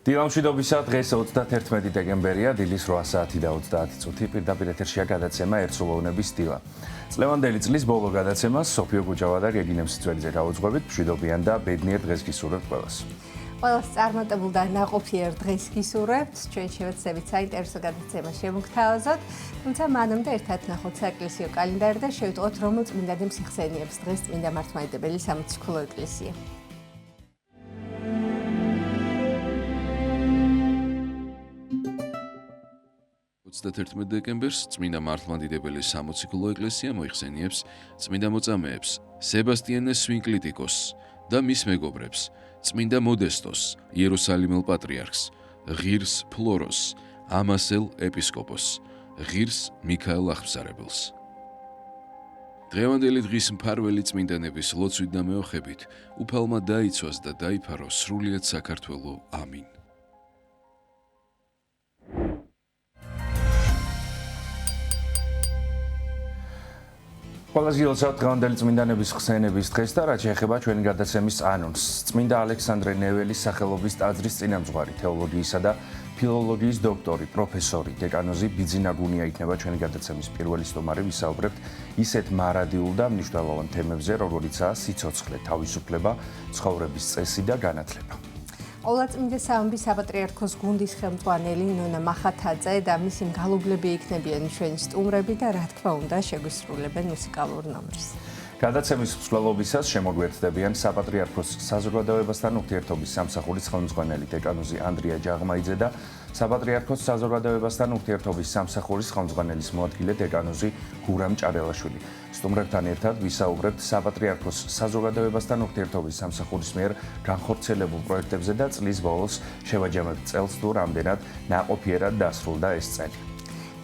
დილამშვიდობისა დღეს 31 დეკემბერია, დილის 8 საათი და 30 წუთი პირდაპირ ეთერშია გადაცემა ერთსულოვნების დილა. წლევანდელი წლის ბოლო გადაცემას სოფიო გუჯავა და გეგინე მსიწველიძე გავუძღვებით, მშვიდობიან და ბედნიერ დღეს გისურვებთ ყველას. ყველას წარმატებულ და ნაყოფიერ დღეს გისურვებთ, ჩვენ შევეცდებით საინტერესო გადაცემა შემოგთავაზოთ, თუმცა მანამდე ერთად ნახოთ საეკლესიო კალენდარი და შევიტყოთ, რომელ წმინდანებს იხსენიებს დღეს წმინდა მართლმადიდებელი სამოციქულო ეკლესია. 31 დეკემბერს წმინდა მართლმადიდებელი სამოციქულო ეკლესია მოიხსენიებს წმინდა მოწამეებს სებასტიანე სვინკლიტიკოსს და მის მეგობრებს წმინდა მოდესტოს იერუსალიმელ პატრიარქს, ღირს ფლოროსს, ამასელ ეპისკოპოსს, ღირს მიქაელ აღსარებელს. დღევანდელი დღის მფარველი წმინდანების ლოცვით და მეოხებით უფალმა დაიცვას და დაიფარო სრულიად საქართველო. ამინ. ყველას გილოცავთ დღევანდელი წმინდანების ხსენების დღეს და რაც შეეხება ჩვენი გადაცემის ანონსს. წმინდა ალექსანდრე ნეველის სახელობის ტაძრის წინამძღვარი, თეოლოგიისა და ფილოლოგიის დოქტორი, პროფესორი, დეკანოზი ბიძინა გუნია იქნება ჩვენი გადაცემის პირველი სტუმარი. ვისაუბრებთ ისეთ მარადიულ და მნიშვნელოვან თემებზე, როგორიცაა სიცოცხლე, თავისუფლება, ცხოვრების წესი და განათლება. ყოვლადწმინდა სამების საპატრიარქოს გუნდის ხელმძღვანელი ნონა მახათაძე და მისი მგალობლები იქნებიან ჩვენი სტუმრები და რა თქმა უნდა შეგვისრულებენ მუსიკალურ ნომერს. გადაცემის მსვლელობისას შემოგვერთდებიან საპატრიარქოს საზოგადოებასთან ურთიერთობის სამსახურის ხელმძღვანელი დეკანოზი ანდრია ჯაღმაიძე და საპატრიარქოს საზოგადოებასთან ურთიერთობის სამსახურის ხელმძღვანელის მოადგილე დეკანოზი გურამ ჭარელაშვილი. სტუმრებთან ერთად ვისაუბრებთ საპატრიარქოს საზოგადოებასთან ურთიერთობის სამსახურის მიერ განხორციელებულ პროექტებზე და წლის ბოლოს შევაჯამებთ წელს თუ რამდენად ნაყოფიერად დასრულდა ეს წელი.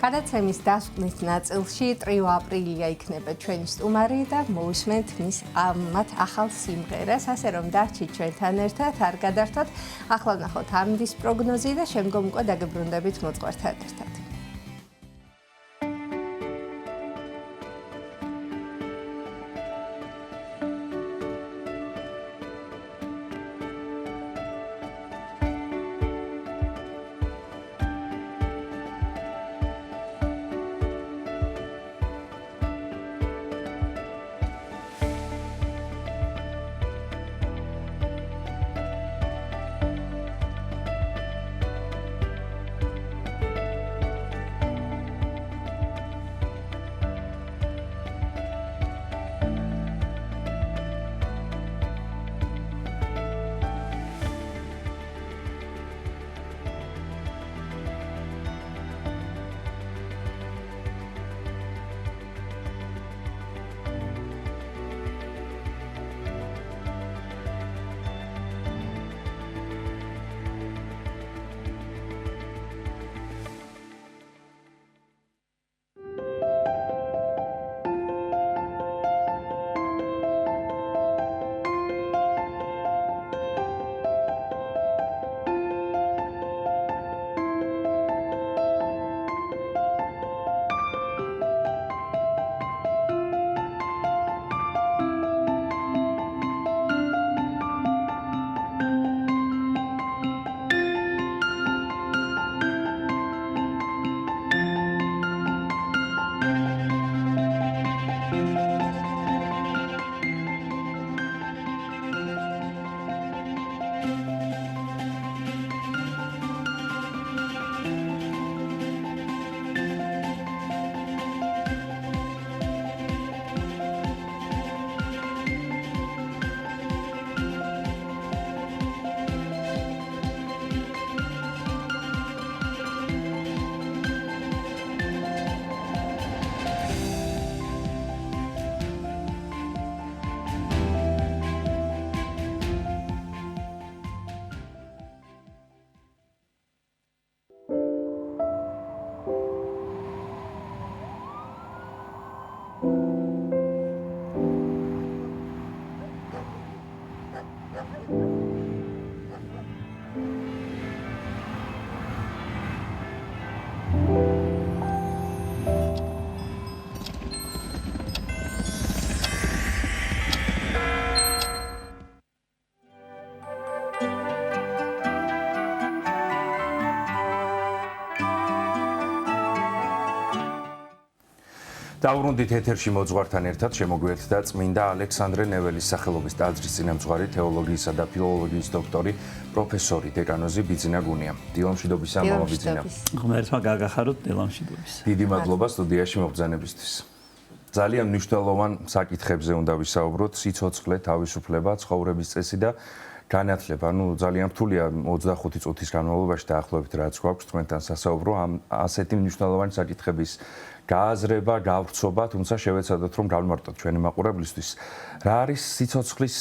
გადაცემის დასკვნის ნაწილში 3 აპრილია იქნება ჩვენი სტუმარი და მოვისმენთ მათ ახალ სიმღერას, ასე რომ დარჩით ჩვენთან ერთად, არ გადართოთ. ახლა ვნახოთ ამინდის პროგნოზი და შემდგომ უკვე დაგებრუნდებით მოძღვართან ერთად. დავბრუნდით ეთერში მოძღვართან ერთად შემოგვიერთდა წმინდა ალექსანდრე ნეველის სახელობის ტაძრის წინამძღვარი თეოლოგიისა და ფილოლოგიის დოქტორი პროფესორი დეკანოზი ბიძინა გუნია. დილამშვიდობისა მამა ბიძინა. ღმერთმა გაგახაროთ დილამშვიდობის. დიდი მადლობა სტუდიაში მოგბრძანებისთვის. ძალიან მნიშვნელოვან საკითხებზე უნდა ვისაუბროთ: სიცოცხლე, თავისუფლება, ცხოვრების წესი და განათლება. ძალიან რთულია 25 წუთის განმავლობაში დაახლოებით რაც გვაქვს თქვენთან სასაუბრო ამ ასეთი მნიშვნელოვანი საკითხების გააზრება, გავრცობა, თუმცა შევეცადოთ რომ გავმარტოთ ჩვენი მაყურებლისთვის. რა არის სიცოცხლის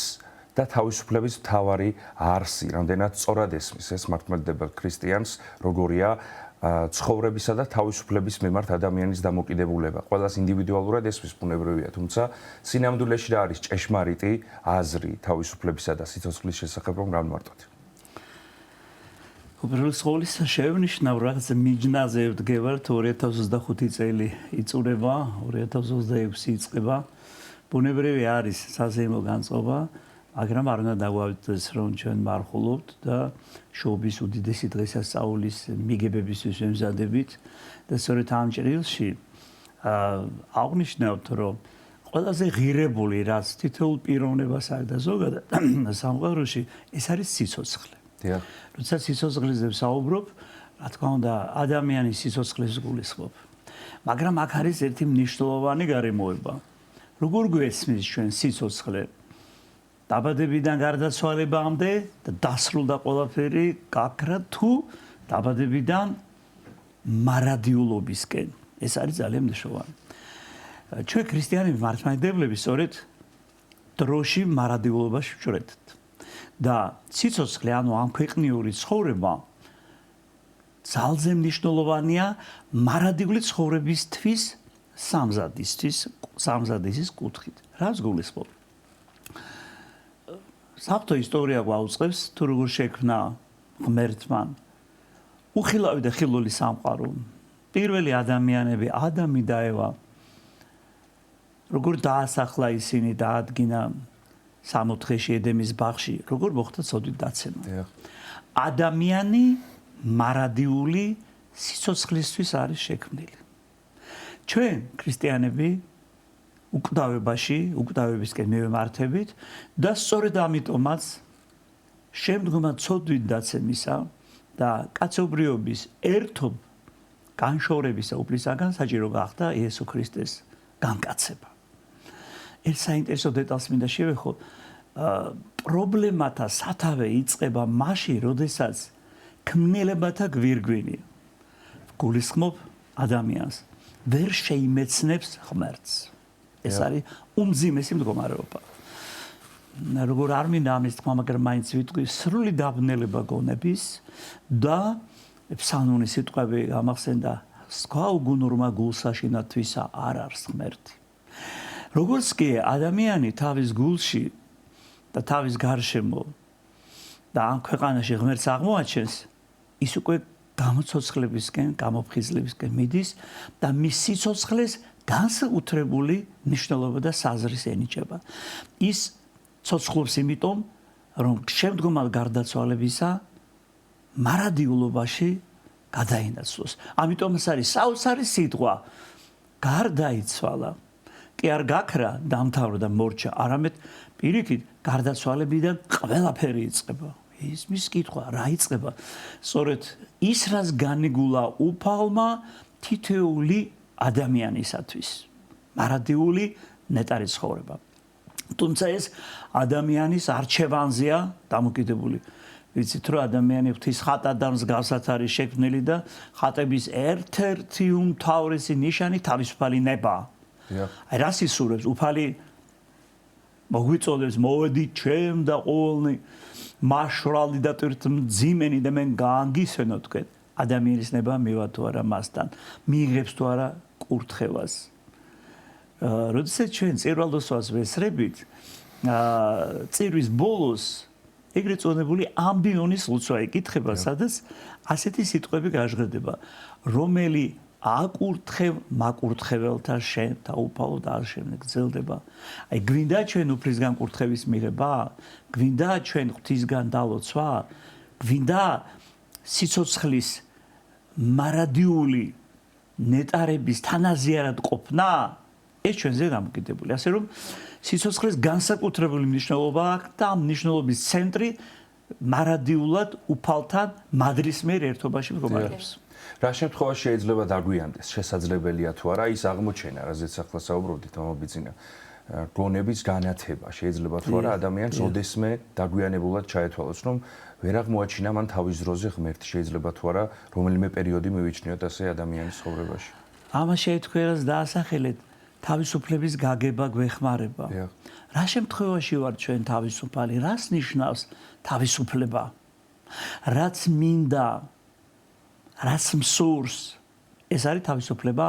და თავისუფლების მთავარი არსი? რამდენად სწორად ესმის ეს მართლმადიდებელ ქრისტიანს, როგორია ცხოვრებისა და თავისუფლების მიმართ ადამიანის დამოკიდებულება. ყველას ინდივიდუალურად ესმის ბუნებრივია, თუმცა სინამდვილეში რა არის ჭეშმარიტი აზრი თავისუფლებისა და სიცოცხლის შესახებ რომ გავმარტოთ? უბრალოდ სკოლის შევნიშნავ რაღაც მიჯნაზე ვდგევართ 2025 წელი იწურება 2026 იწყება ბუნებრივი არის საზეიმო განწყობა მაგრამ არ უნდა დაგვავიწყდეს რომ ჩვენ მარხულობთ და შოუის უდიდესი დღესასწაულის მიგებებისთვის ვემზადებით და სწორედ ამ ჭრილში აღნიშნავთ რომ ყველაზე ღირებული რაც თითოეულ პიროვნებას აქვს და ზოგადად სამყაროში ეს არის სიცოცხლე. როცა სიცოცხლეზე ვსაუბრობ, რა თქმა უნდა, ადამიანის სიცოცხლეს გულისხმობ. მაგრამ აქ არის ერთი მნიშვნელოვანი გარემოება. როგორ გვესმის ჩვენ სიცოცხლე? დაბადებიდან გარდაცვალებამდე და დასრულდა ყველაფერი გაქრა თუ დაბადებიდან მარადიულობისკენ. ეს არის ძალიან მნიშვნელოვანი. ჩვენ ქრისტიანები მართლმადიდებლები სწორედ დროში მარადიულობაში ვჭრედთ. და სიცოცხლე, ანუ ამ ქვეყნიური ცხოვრება ძალზე მნიშვნელოვანია მარადიული ცხოვრებისთვის სამზადისის კუთხით. რას გულისხმობ? საფრთხო ისტორია გვაუწყებს თუ როგორ შექმნა ღმერთმა უხილავი და ხილული სამყარო. პირველი ადამიანები ადამი და ევა როგორ დაასახლა ისინი დაადგინა სამოთხეში ედემის ბაღში, როგორ მოხდა ცოდვით დაცემა. ადამიანი მარადიული სიცოცხლისთვის არის შექმნილი. ჩვენ ქრისტიანები უკვდავებისკენ მივემართებით და სწორედ ამიტომაც შემდგომა ცოდვით დაცემისა და კაცობრიობის ერთობ განშორებისა უფლისაგან საჭირო გახდა იესო ქრისტეს განკაცება. ერთ საინტერესო დეტალს მინდა შევეხო. პრობლემათა სათავე იწყება მაშინ, როდესაც ქმნილებათა გვირგვინი გულისხმობ ადამიანს, ვერ შეიმეცნებს ღმერთს. ეს არის უმძიმესი მდგომარეობა. როგორ არ მინდა ამის თქმა, მაგრამ მაინც ვიტყვი სრული დაბნელება გონების და ფსალმუნის სიტყვები გამახსენდა სხვა უგუნურმა გულსაშინათვისა არ არის ღმერთი. როგორც კი ადამიანი თავის გულში და თავის გარშემო და ამ ქვეყანაში ღმერთს აღმოაჩენს, ის უკვე გამოცოცხლებისკენ, გამოფხიზლებისკენ მიდის და მის სიცოცხლეს განსაკუთრებული მნიშვნელობა და საზრის ენიჭება. ის ცოცხლობს იმიტომ, რომ შემდგომად გარდაცვალებისა მარადიულობაში გადაინაცვლოს. ამიტომ ეს არის საოცარი სიტყვა. გარდაიცვალა. კი არ გაქრა, დამთავრდა, მორჩა, არამედ პირიქით გარდაცვალებიდან ყველაფერი იწყება. ის მის კითხვა რა იწყება? სწორედ ის რაც განიგულა უფალმა თითოეული ადამიანისათვის. მარადიული ნეტარი ცხოვრება. თუმცა ეს ადამიანის არჩევანზეა დამოკიდებული. ვიცით რომ ადამიანი ღვთის ხატად მსგავსად არის შექმნილი და ხატების ერთ-ერთი უმთავრესი ნიშანი თავისუფალი ნება. აი რას ისურვებს? უფალი მოგვიწოდებს მოვედი ჩემ და ყოველნი მაშრალი და მძიმენი და მე გაანგისვენო თქვენ. ადამიანის ნება მივა თუ არა მასთან, მიიღებს თუ არა კურთხევას. როდესაც ჩვენ წირვალდოსვას ვესრებით, წირვის ბოლოს ეგრეთ წოდებული ამბიონის ლოცვა იკითხება, სადაც ასეთი სიტყვები გაჟღერდება, რომელი აკურთხევ მაკურთხეველთა შენ და უფალო და არ შემდეგ გრძელდება. აი გვინდა ჩვენ უფლისგან კურთხევის მიღება, გვინდა ჩვენ ღვთისგან დალოცვა, გვინდა სიცოცხლის მარადიული ნეტარების თანაზიარად ყოფნა, ეს ჩვენზე დამოკიდებული. ასე რომ სიცოცხლის განსაკუთრებული მნიშვნელობა აქვს და ამ მნიშვნელობის ცენტრი მარადიულად უფალთან მადრის მიერ ერთობაში მდგომარეობს. რა შემთხვევაში შეიძლება დაგვიანდეს, შესაძლებელია თუ არა ის აღმოჩენა, რაზეც ახლა საუბრობდით, მომბიძინა გონების განათება შეიძლება თუ არა ადამიანს ოდესმე დაგვიანებულად ჩაეთვალოს, რომ ვერ აღმოაჩინა მან თავის დროზე ღმერთი, შეიძლება თუ არა რომელიმე პერიოდი მივიჩნიოთ ასე ადამიანის ცხოვრებაში. ამას შეითქვერას დაასახელეთ თავისუფლების გაგება გვეხმარება. რა შემთხვევაში ვარ ჩვენ თავისუფალი? რას ნიშნავს თავისუფლება? რაც მინდა, რაც მსურს, ეს არის თავისუფლება?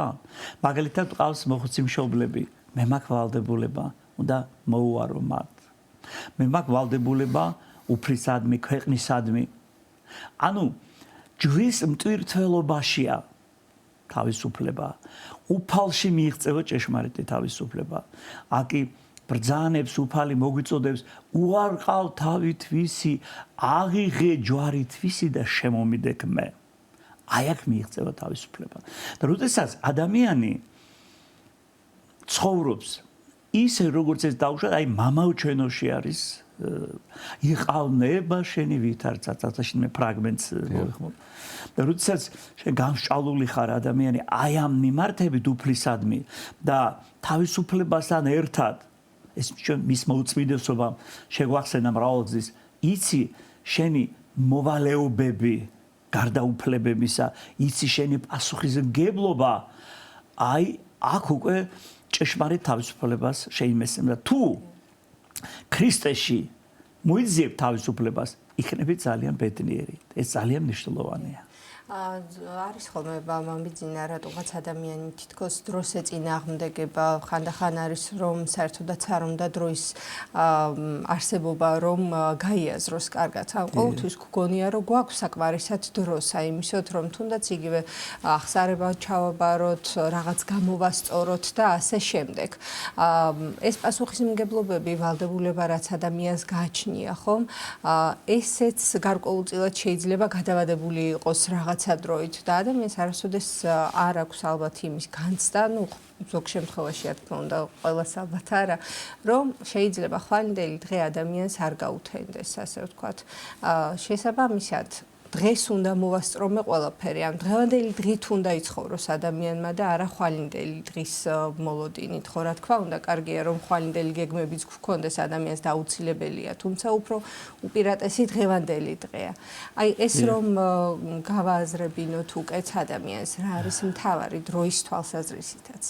მაგალითად ყავს მოხუცი მშობლები, მე მაქვს ვალდებულება, უნდა მოუარო მათ. მე მაქვს ვალდებულება უფლისადმი, ქვეყნისადმი. ანუ ჯვრის მტვირთველობაშია თავისუფლება. უფალში მიიღწევა ჭეშმარიტი თავისუფლება. აკი ბრძანებს უფალი მოგვიწოდებს უარყავ თავი თვისი, აღიღე ჯვარი თვისი და შემომიდექ მე. აი აქ მიიღწევა თავისუფლება. და როდესაც ადამიანი ცხოვრობს ისე როგორც ეს დაუშვათ, აი მამაო ჩვენოში არის იყავნება შენი ვითარცა ცათაში მე ფრაგმენტს მოვიხმობ. და როდესაც შენ გამსჭვალული ხარ ადამიანი აი ამ მიმართებით უფლისადმი და თავისუფლებასთან ერთად ეს ჩვენ მის მოუწმიდესობამ შეგვახსენა მრავალგზის იცი შენი მოვალეობები გარდა უფლებებისა იცი შენი პასუხისმგებლობა აი აქ უკვე ჭეშმარიტ თავისუფლებას შეიმესება თუ ქრისტეში მოიძიებ თავისუფლებას იქნები ძალიან ბედნიერი ეს ძალიან მნიშვნელოვანია არის ხოლმე მომბიძინა რატომაც ადამიანი თითქოს დროს ეწინააღმდეგება ხანდახან არის რომ საერთოდაც არ უნდა დროის არსებობა რომ გაიაზროს კარგად ან ყოველთვის გგონია რომ გვაქვს საკმარისად დრო საიმისოდ რომ თუნდაც იგივე ახსარება ჩავაბაროთ რაღაც გამოვასწოროთ და ასე შემდეგ ეს პასუხისმგებლობები ვალდებულება რაც ადამიანს გააჩნია ხომ ესეც გარკვეულწილად შეიძლება გადავადებული იყოს რაღაც დროით და ადამიანს არასოდეს არ აქვს ალბათ იმის განცდა, ну ზოგ შემთხვევაში რა თქმა უნდა ყველას ალბათ არა, რომ შეიძლება ხვალინდელი დღე ადამიანს არ გაუთენდეს, ასე ვთქვათ. შესაბამისად დღეს უნდა მოვასწრომე ყველაფერი, ამ დღევანდელი დღით უნდა იცხოვროს ადამიანმა და არა ხვალინდელი დღის მოლოდინით, ხო რა თქმა უნდა, კარგია რომ ხვალინდელი გეგმებიც გქონდეს ადამიანს დაუცილებელია, თუმცა უფრო უპირატესი დღევანდელი დღეა. აი ეს რომ გავააზრებინოთ უკეთ ადამიანს, რა არის მთავარი დროის თვალსაზრისითაც.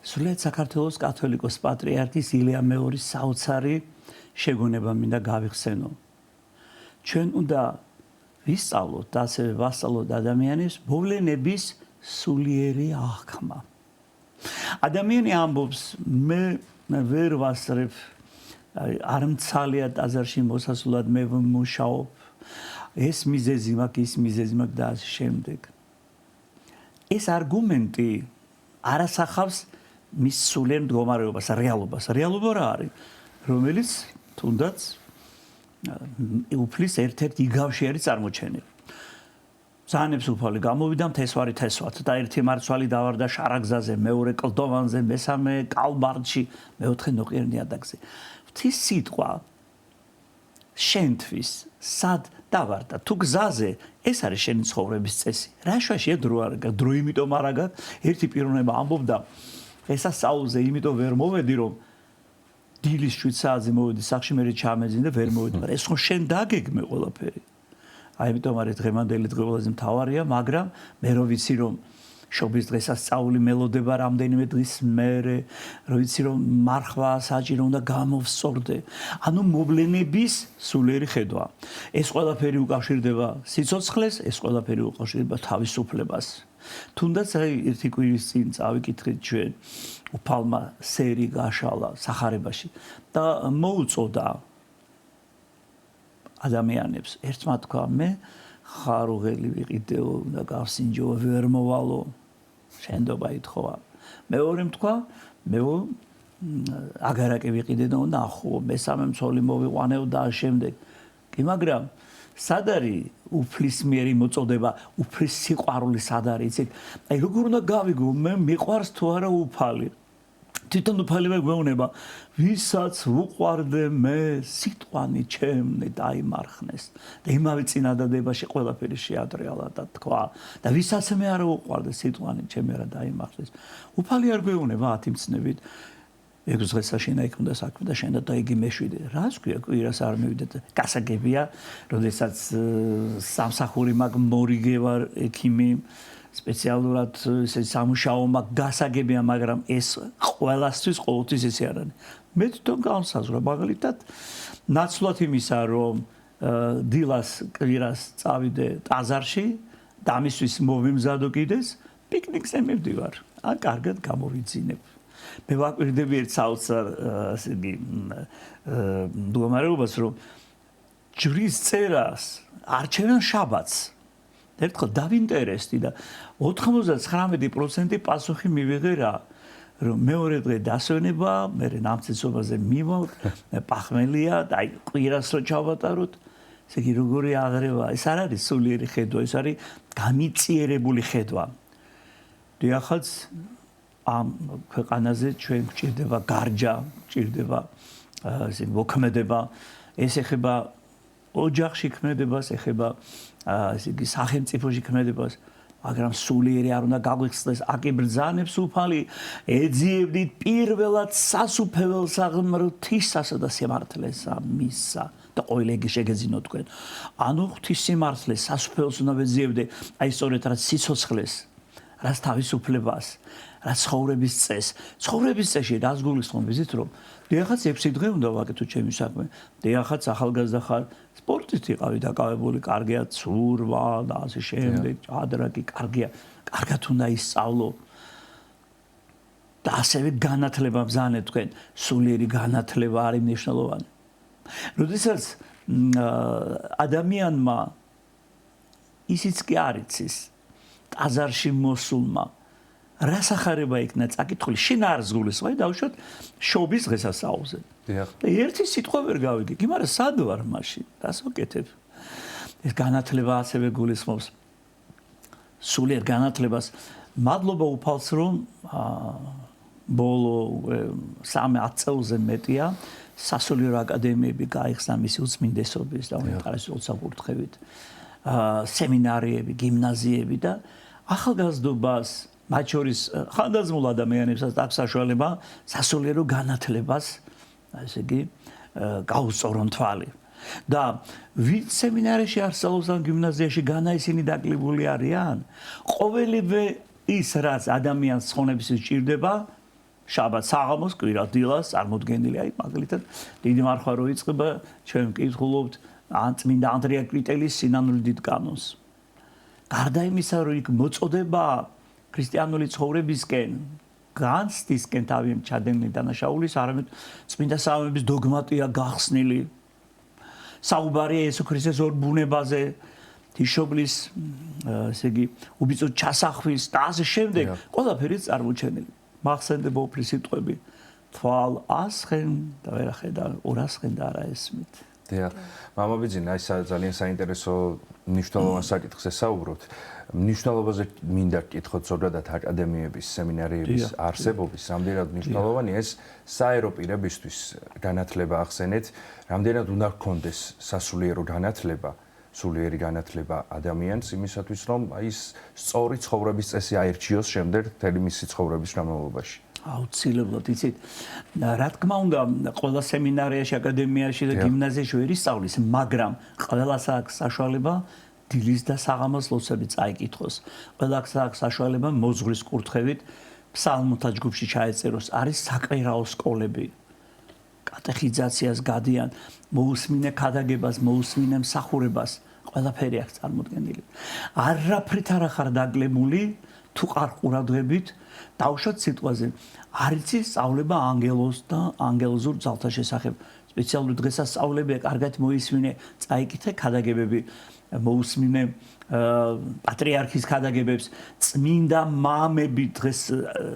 სრულიად საქართველოს კათოლიკოს პატრიარქის ილია მეორის საოცარი შეგონება მინდა გავიხსენო. ჩვენ უნდა ვისწავლოთ და ასევე ვასწავლოთ ადამიანის მოვლენების სულიერი აღქმა. ადამიანი ამბობს მე ვერ ვასწრებ არ მცალია ტაძარში მოსასვლად მე ვმუშაობ ეს მიზეზი მაქვს ის მიზეზი მაქვს და ასე შემდეგ. ეს არგუმენტი არასახავს მის სულიერ მდგომარეობას, რეალობას. რეალობა რა არის? რომელიც თუნდაც უფლის ერთ-ერთ იგავში არის წარმოჩენილი. ზანებს უფალი გამოვიდა მთესვარი თესვად და ერთი მარცვალი დავარდა შარაგზაზე, მეორე კლდოვანზე, მესამე კალბარდში, მეოთხე ნოყიერ ნიადაგზე. ღვთის სიტყვა შენთვის სად დავარდა თუ გზაზე ეს არის შენი ცხოვრების წესი. რა შვაშია დრო არ გაქვს, დრო იმიტომ არ გაქვს, ერთი პიროვნება ამბობდა ესასწაულზე იმიტომ ვერ მოვედი რომ დილის 7 საათზე მოვედი სახში მე ჩამეძინე და ვერ მოვედი, მაგრამ ეს ხო შენ დაგეგმე ყველაფერი. აი იმიტომ არის დღევანდელი დღე ყველაზე მთავარია, მაგრამ მე რო ვიცი რომ შობის დღესასწაული მელოდება რამდენიმე დღის მერე, რო ვიცი რომ მარხვა საჭირო უნდა გამოვსწორდე. ანუ მოვლენების სულიერი ხედვა. ეს ყველაფერი უკავშირდება სიცოცხლეს, ეს ყველაფერი უკავშირდება თავისუფლებას. თუნდაც აი ერთი კვირის წინ წავიკითხეთ ჩვენ უფალმა სერი გაშალა სახარებაში და მოუწოდა ადამიანებს ერთმა თქვა მე ხარუღელი ვიყიდეო და გავსინჯო ვერ მოვალო შენდობა ითხოვა მეორე თქვა მე აგარაკი ვიყიდე და ნახო მესამე მცოლი მოვიყვანეო და შემდეგ კი მაგრამ სად არის უფლის მიერი მოწოდება უფლის სიყვარული სად არის იცით აი როგორ უნდა გავიგო მე მიყვარს თუ არა უფალი თვითონ უფალივე გვეუბნება, ვისაც უყვარდე მე, სიტყვანი ჩემნი დაიმარხნეს. და იმავე წინადადებაში ყველაფერი შეადრეალა და თქვა და ვისაც მე არ უყვარდე, სიტყვანი ჩემი არ დაიმარხნეს. უფალი არ გვეუბნება 10 მცნებით. ეგ დღესაც შენა იქ უნდა საქმე და შენ და იგი მეშვიდე. რას ქვია, კვირას არ მივიდეთ. გასაგებია, როდესაც სამსახური მაგ მორიგე ვარ ექიმი სპეციალურად ესე სამუშაო მაგ გასაგებია, მაგრამ ეს ყველასთვის ყოველთვის ესე არ არის. მე თვითონ განსაზღვრა მაგალითად ნაცვლად იმისა, რომ დილას კვირას წავიდე ტაზარში და ამისთვის მოვიმზადო კიდეს, პიკნიკზე მივდივარ. ან კარგად გამოვიძინებ. მე ვაკვირდები ერთ საოცარ ასე იგი მდგომარეობას, რომ ჯვრის წერას არჩევენ შაბათს. ერთხელ დავინტერესდი და 99% პასუხი მივიღე რა, რომ მეორე დღე დასვენება, მე ნამცეცობაზე მივალ, პახმელია და აი კვირას რო ჩავატაროთ, ესე იგი როგორი აღრევა, ეს არ არის სულიერი ხედვა, ეს არის გამიწიერებული ხედვა. დიახაც ამ ქვეყანაზე ჩვენ გვჭირდება გარჯა, გვჭირდება ესე მოქმედება, ეს ეხება ოჯახში ქმედებას, ეხება ესე იგი სახელმწიფოში ქმედებას, მაგრამ სულიერი არ უნდა გაგვიხსნეს აკიბრძანებს უფალი, ეძიებდით პირველად სასუფეველს ღმრთისასა და სიმართლესა მისსა და ყოველი იგი შეგეძინოთ თქვენ. ანუ ღვთის სიმართლეს სასუფეველს უნდა ვეძიებდე, აი სწორედ რაც სიცოცხლეს, რაც თავისუფლებას, რაც ცხოვრების წესს. ცხოვრების წესში რას გულისხმობ იზით, რომ დიახაც 6 დღე უნდა ვაკეთო ჩემი საქმე. დიახაც ახალგაზრდა ხარ, სპორტით იყავი დაკავებული, კარგია ცურვა და ასე შემდეგ, ჭადრაკი კარგია. კარგად უნდა ისწავლო. და ასევე განათლება ბრძანე თქვენ, სულიერი განათლება არის მნიშვნელოვანი. როდესაც ადამიანმა ისიც კი არ იცის, ტაზარში მოსულმა რას ახარება იქნა წაკითხული, შენ არ ზგულისხმობ, დავუშვათ შობის დღესასწაულზე. დიახ. და ერთი სიტყვა ვერ გავიგე, მაგრამ სად ვარ მაშინ? რას ვაკეთებ? ეს განათლება ასევე გულისხმობს სულიერ განათლებას. მადლობა უფალს, რომ ბოლო 3-10 წელზე მეტია სასულიერო აკადემიები გაიხსნა მისი უწმინდესობის და უნეტარესობის საკურთხევით. სემინარიები, გიმნაზიები და ახალგაზრდობას მათ შორის ხანდაზმულ ადამიანებსაც აქვს საშუალება სასულიერო განათლებას, ასე იგი, გაუსწორონ თვალი. და ვინც სემინარიაში არსებობს ან გიმნაზიაში განა ისინი დაკლებული არიან, ყოველივე ის რაც ადამიანს ხონების სჭირდება, შაბათ საღამოს, კვირა დილას წარმოდგენილი, აი მაგალითად დიდი მარხვა რო იწყება, ჩვენ ვკითხულობთ წმინდა ანდრია კრიტელის სინანული დიდ კანონს. გარდა იმისა, რომ იქ მოწოდება ქრისტიანული ცხოვრებისკენ, განცდისკენ თავი ჩადენილი დანაშაულის, არამედ წმინდა სამების დოგმატია გახსნილი. საუბარია იესო ქრისტეს ორ ბუნებაზე, თიშობლის, ესე იგი, უბიწოდ ჩასახვის და ასე შემდეგ, ყველაფერი წარმოჩენილი. მახსენდება უფლის სიტყვები, თვალ ასხენ და ვერ ახედა, ორ ასხენ და არა ესმით. დიახ. მამა ბიძინა, ეს ძალიან საინტერესო მნიშვნელოვან საკითხს ესაუბროთ. მნიშვნელობაზე მინდა გკითხოთ ზოგადად აკადემიების, სემინარიების არსებობის, რამდენად მნიშვნელოვანია ეს საერო პირებისთვის განათლება ახსენეთ, რამდენად უნდა გქონდეს სასულიერო განათლება, სულიერი განათლება ადამიანს იმისათვის, რომ აი ეს სწორი ცხოვრების წესი აირჩიოს შემდეგ მთელი მისი ცხოვრების განმავლობაში. აუცილებლად იცით, რა თქმა უნდა, ყველა სემინარიაში, აკადემიაში და გიმნაზიაში ვერ ისწავლის, მაგრამ ყველას აქვს საშუალება დილის და საღამოს ლოცვები წაიკითხოს. ყველას აქვს საშუალება მოძღვრის კურთხევით ფსალმოთა ჯგუფში ჩაეწეროს. არის საკვირაო სკოლები. კატეხიზაციას გადიან, მოусმინე ქადაგებას, მოусმინე მსახურებას, ყველაფერი აქვს წარმოდგენილი. არაფრით არ ახარ დაგლებული, თუ ყარ ყურადღებით, დავუშვათ სიტყვაზე, არ იცის სწავლება ანგელოზ და ანგელოზურ ძალთა შესახებ. სპეციალური დღესასწაულები კარგად მოისმინე, წაიკითხე ქადაგებები, მოусმინე პატრიარქის ქადაგებებს, წმინდა მამები დღეს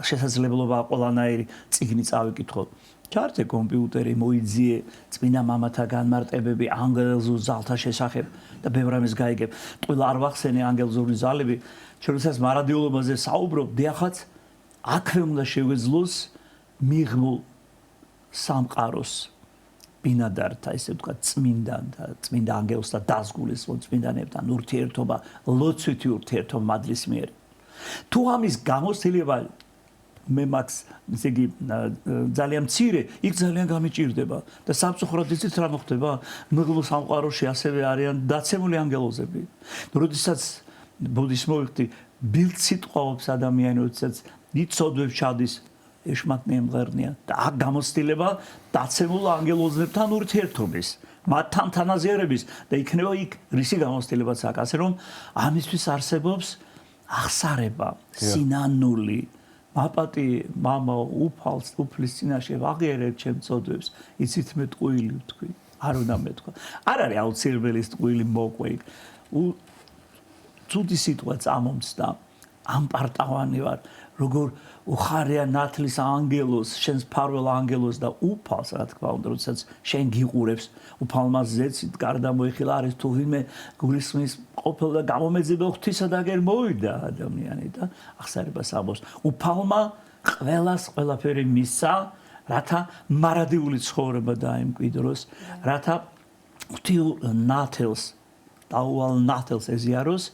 შესაძლებლობა ყველანაირი წიგნი წავიკითხო. ჩართე კომპიუტერი, მოიძიე წმინდა მამათა განმარტებები ანგელოზურ ძალთა შესახებ და ბევრ ამას გაიგებ. ყველა არ ვახსენე ანგელოზური ძალები, როდესაც მარადიულობაზე საუბრობ, დიახაც აქვე უნდა შევეძლოს მიღმულ სამყაროს ბინადართა, ესე ვთქვათ, წმინდანთა, წმინდა ანგელსთა დაზგულისხმულ წმინდანებთან ურთიერთობა, ლოცვითი ურთიერთობა მადლის მიერ. თუ ამის გამოცდილება მე მაქვს, ესე იგი, ძალიან მცირე, იქ ძალიან გამიჭირდება და სამწუხაროდ იცით რა მოხდება? მიღმულ სამყაროში ასევე არიან დაცემული ანგელოზები. როდესაც ბუდის მოვიხდი, ბილდ სიტყვაობს ადამიანი, როდესაც იცოდვებს ჩადის ეშმაკნი ემღერნია და აქ გამოცდილება დაცემულ ანგელოზებთან ურთიერთობის, მათთან თანაზიარების და იქნება იქ რისი გამოცდილებაც აქვს, ასე რომ ამისთვის არსებობს აღსარება, სინანული, მაპატი მამა უფლის წინაშე ვაღიარებ ჩემ წოდვებს, იცით მე ტყუილი ვთქვი, არ უნდა მეთქვა. არ არის აუცილებელი ტყუილი მოყვე. ცუდი სიტყვა წამომცდა, ამპარტავანი ვარ, როგორ უხარია ნათლის ანგელოზს, შენს ფარველ ანგელოზს და უფალს, რა თქმა უნდა, როდესაც შენ გიყურებს, უფალმა ზეცით გარდა მოიხილა არის თუ ვინმე გულისხმის ყოფილ და გამომეძებელ ღვთისა და გერ მოვიდა ადამიანი და აღსარებას ამბობს. უფალმა ყველას ყველაფერი მისცა, რათა მარადიული ცხოვრება დაემკვიდროს, რათა ღვთიურ ნათელს დაუვალ ნათელს ეზიაროს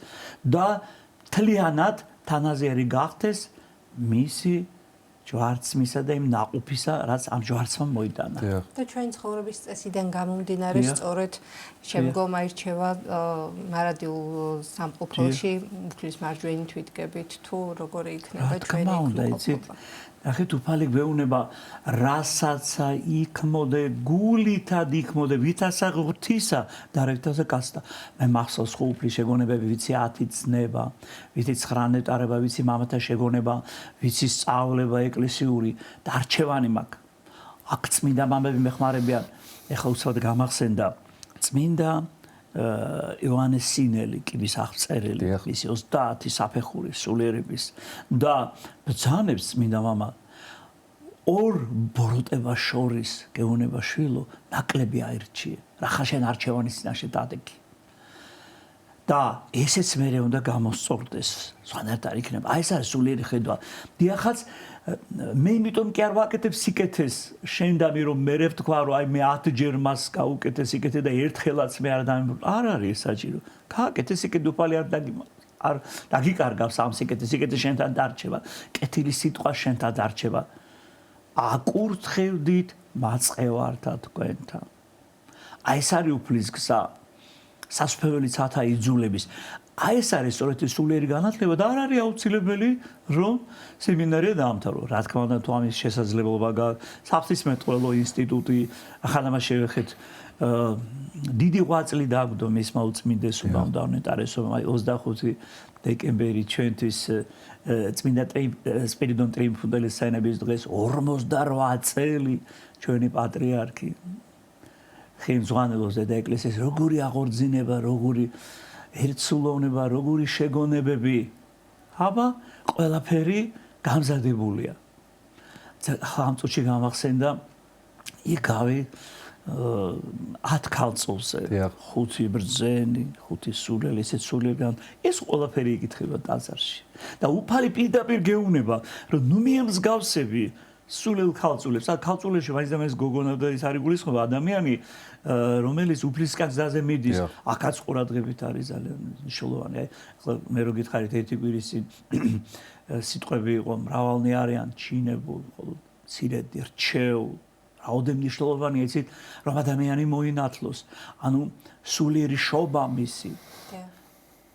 და თლიანად თანაზიერი გახდეს მისი ჯვარცმისა და იმ ნაყოფისა, რაც ამ ჯვარცმამ მოიტანა. და ჩვენი ცხოვრების წესიდან გამომდინარე, სწორედ შემდგომ აირჩევა მარადილ სამყოფელში უფლის მარჯვენით ვიდგებით, თუ როგორი იქნება ჩვენი მყოფობა. ახეთ უფალი გვეუბნება, რასაც იქმოდე გულითად იქმოდე ვითასა ღვთისა და რეთასა გასტა. მე მახსოვს ხო უფლის შეგონებები, ვიცი 10 ცნება, ვიცი 9 ნეტარება, ვიცი მამათა შეგონება, ვიცი სწავლება ეკლესიური და არჩევანი მაქვს. აქ წმინდა მამები მეხმარებიან. ეხლა უცბად გამახსენდა წმინდა იოანეს სინელი, კიბის აღწერილი, მისი 30 საფეხური სულიერების და ბრძანებს წმინდა მამა ორ ბოროტებას შორის გეუბნება შვილო, ნაკლები აირჩიე, რახან შენ არჩევანის წინაშე დადექი. და ესეც მერე უნდა გამოსწორდეს, სხვანაირად არ იქნება. აი ეს არის სულიერი ხედვა. დიახაც მე იმიტომ კი არ ვაკეთებ სიკეთეს შენდამი რომ მე ვთქვა რომ აი მე 10 ჯერ მას გავუკეთე სიკეთე და ერთხელაც მე არ დამიმბ არ არის საჭირო. გააკეთე სიკეთე უფალი არ დაგიკარგავს ამ სიკეთეს, სიკეთე შენთან დარჩება. კეთილი სიტყვა შენთან დარჩება. აკურთხევდით მაწყევართა თქვენთან. აი ეს არის უფლის გზა. სასუფეველი ცათა იძულების. აი ეს არის სწორედ სულიერი განათლება და არ არის აუცილებელი რომ სემინარია დაამთავრო. რა თქმა უნდა თუ ამის შესაძლებლობა გაქვს, საფრთხისმეტყველო ინსტიტუტი, ახლა მას შევეხეთ დიდი ღვაწლი დაგვდო მისმა უწმინდესობამ და უნეტარესობამ. აი 25 დეკემბერი ჩვენთვის წმინდა სპირიდონ ტრიუმფუნდელის საინების დღეს 48 წელი ჩვენი პატრიარქი ხინძღვანელოს და ეკლესიის როგორი აღორძინება, როგორი ერთსულოვნება, როგორი შეგონებები. აბა ყველაფერი გამზადებულია. ამ წუთში გამახსენდა იგავი 10 ქალწულზე, 5 ბრძენი, 5 სულელი, ესეც სულელგან ეს ყველაფერი იკითხება ტაძარში. და უფალი პირდაპირ გეუბნება, რომ ნუ მიემსგავსები სულელ ქალწულებს. აქ ქალწულებში მაინც და მაინც გოგონა და ის არის გულისხმობა ადამიანი, რომელიც უფლისკენ გზაზე მიდის. აქაც ყურადღებით არის ძალიან მნიშვნელოვანი. ახლა მე რო გითხარით ერთი კვირის სიტყვები იყო, მრავალნი არიან ჩინებული, ხოლო მცირედი რჩეულ. რაოდენ მნიშვნელოვანია იცით, რომ ადამიანი მოინათლოს. ანუ სულიერი შობა მისი.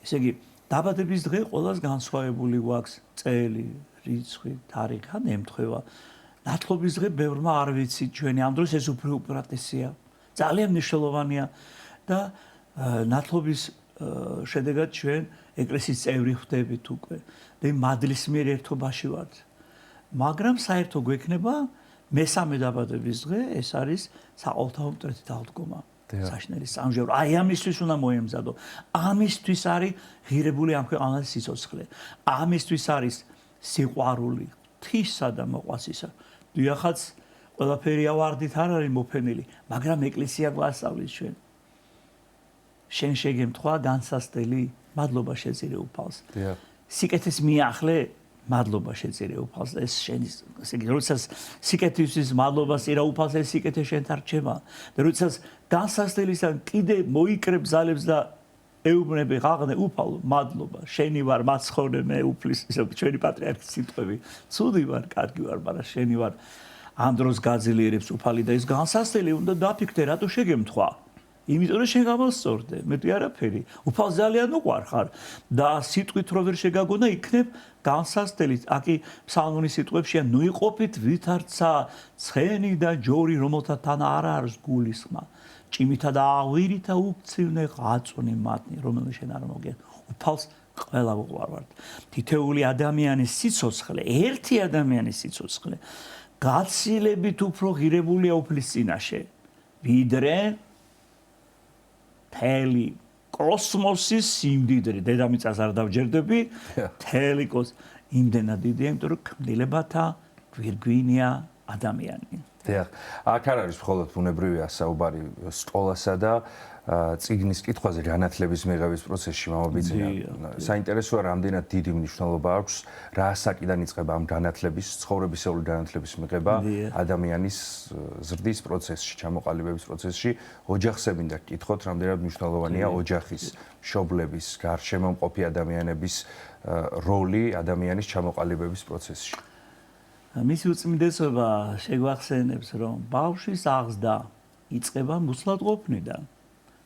ესე იგი, დაბადების დღე ყველას განსხვავებული გვაქვს წელი, რიცხვი, თარიღი, ან ემთხვევა. ნათლობის დღე ბევრმა არ ვიცით ჩვენი ამ დროს ეს უფრო უპირატესია. ძალიან მნიშვნელოვანია და ნათლობის შედეგად ჩვენ ეკლესიის წევრი ხდებით უკვე და მადლის მიერ ერთობაში ვართ. მაგრამ საერთო გვექნება მესამე დაბადების დღე, ეს არის საყოველთაო მტრეთი დაუდგომა. საშნელი სამჟევრო. აი ამისთვის უნდა მოემზადო. ამისთვის არის ღირებული ამ ქვეყანას სიცოცხლე. ამისთვის არის სიყვარული, ღვთისა და მოყვასისა. დიახაც ყველაფერი ავარდით არ არის მოფენილი, მაგრამ ეკლესია გვასწავლის ჩვენ. შენ შეგემთხვა განსასწრელი, მადლობა შეძირე უფალს. სიკეთეს მიახლე, მადლობა შეწირე უფალს და ეს შენის ესე იგი როდესაც სიკეთისთვის მადლობას ირა უფალს ეს სიკეთე შენ თარჩება და როდესაც განსასწრებისგან კიდე მოიკრებ ძალებს და ეუბნები ღაღნე უფალო მადლობა შენი ვარ მაცხოვრე მე უფლის ჩვენი პატრიარქის სიტყვები ცუდი ვარ კარგი ვარ მაგრამ შენი ვარ ამ დროს გაძლიერებს უფალი და ეს განსასწრელი უნდა დაფიქრდე რატო შეგემთხვა იმიტომ რომ შენ გამოსწორდე მეტი არაფერი უფალს ძალიან უყვარ ხარ და სიტყვით რო ვერ შეგაგონა იქნებ განსასწრელი აკი ფსალმონის სიტყვებშია ნუ იყოფით ვითარცა ცხენი და ჯორი რომელთა თან არ არის გულისხმა ჭიმითა და აღვირითა უქცივნე ღაწვნი მათნი რომელიც შენ არ მოგენ უფალს ყველა უყვარვართ თითეული ადამიანის სიცოცხლე ერთი ადამიანის სიცოცხლე გაცილებით უფრო ღირებულია უფლის წინაშე ვიდრე თელი კოსმოსის სიმდიდრე დედამიწას არ დავჯერდები თელი იმდენად დიდია იმიტომ რომ ქმნილებათა გვირგვინია ადამიანი დიახ აქ არ არის მხოლოდ ბუნებრივია საუბარი სკოლასა და წიგნის კითხვაზე განათლების მიღების პროცესში მამაბიძინა საინტერესოა რამდენად დიდი მნიშვნელობა აქვს რა საკიდან იწყება ამ განათლების ცხოვრებისეული განათლების მიღება ადამიანის ზრდის პროცესში ჩამოყალიბების პროცესში ოჯახსებინდა კითხოთ რამდენად მნიშვნელოვანია ოჯახის მშობლების გარშემო მყოფი ადამიანების როლი ადამიანის ჩამოყალიბების პროცესში მისი უწმინდესობა შეგვახსენებს რომ ბავშვის აღზრდა იწყება მუცლადყოფნიდან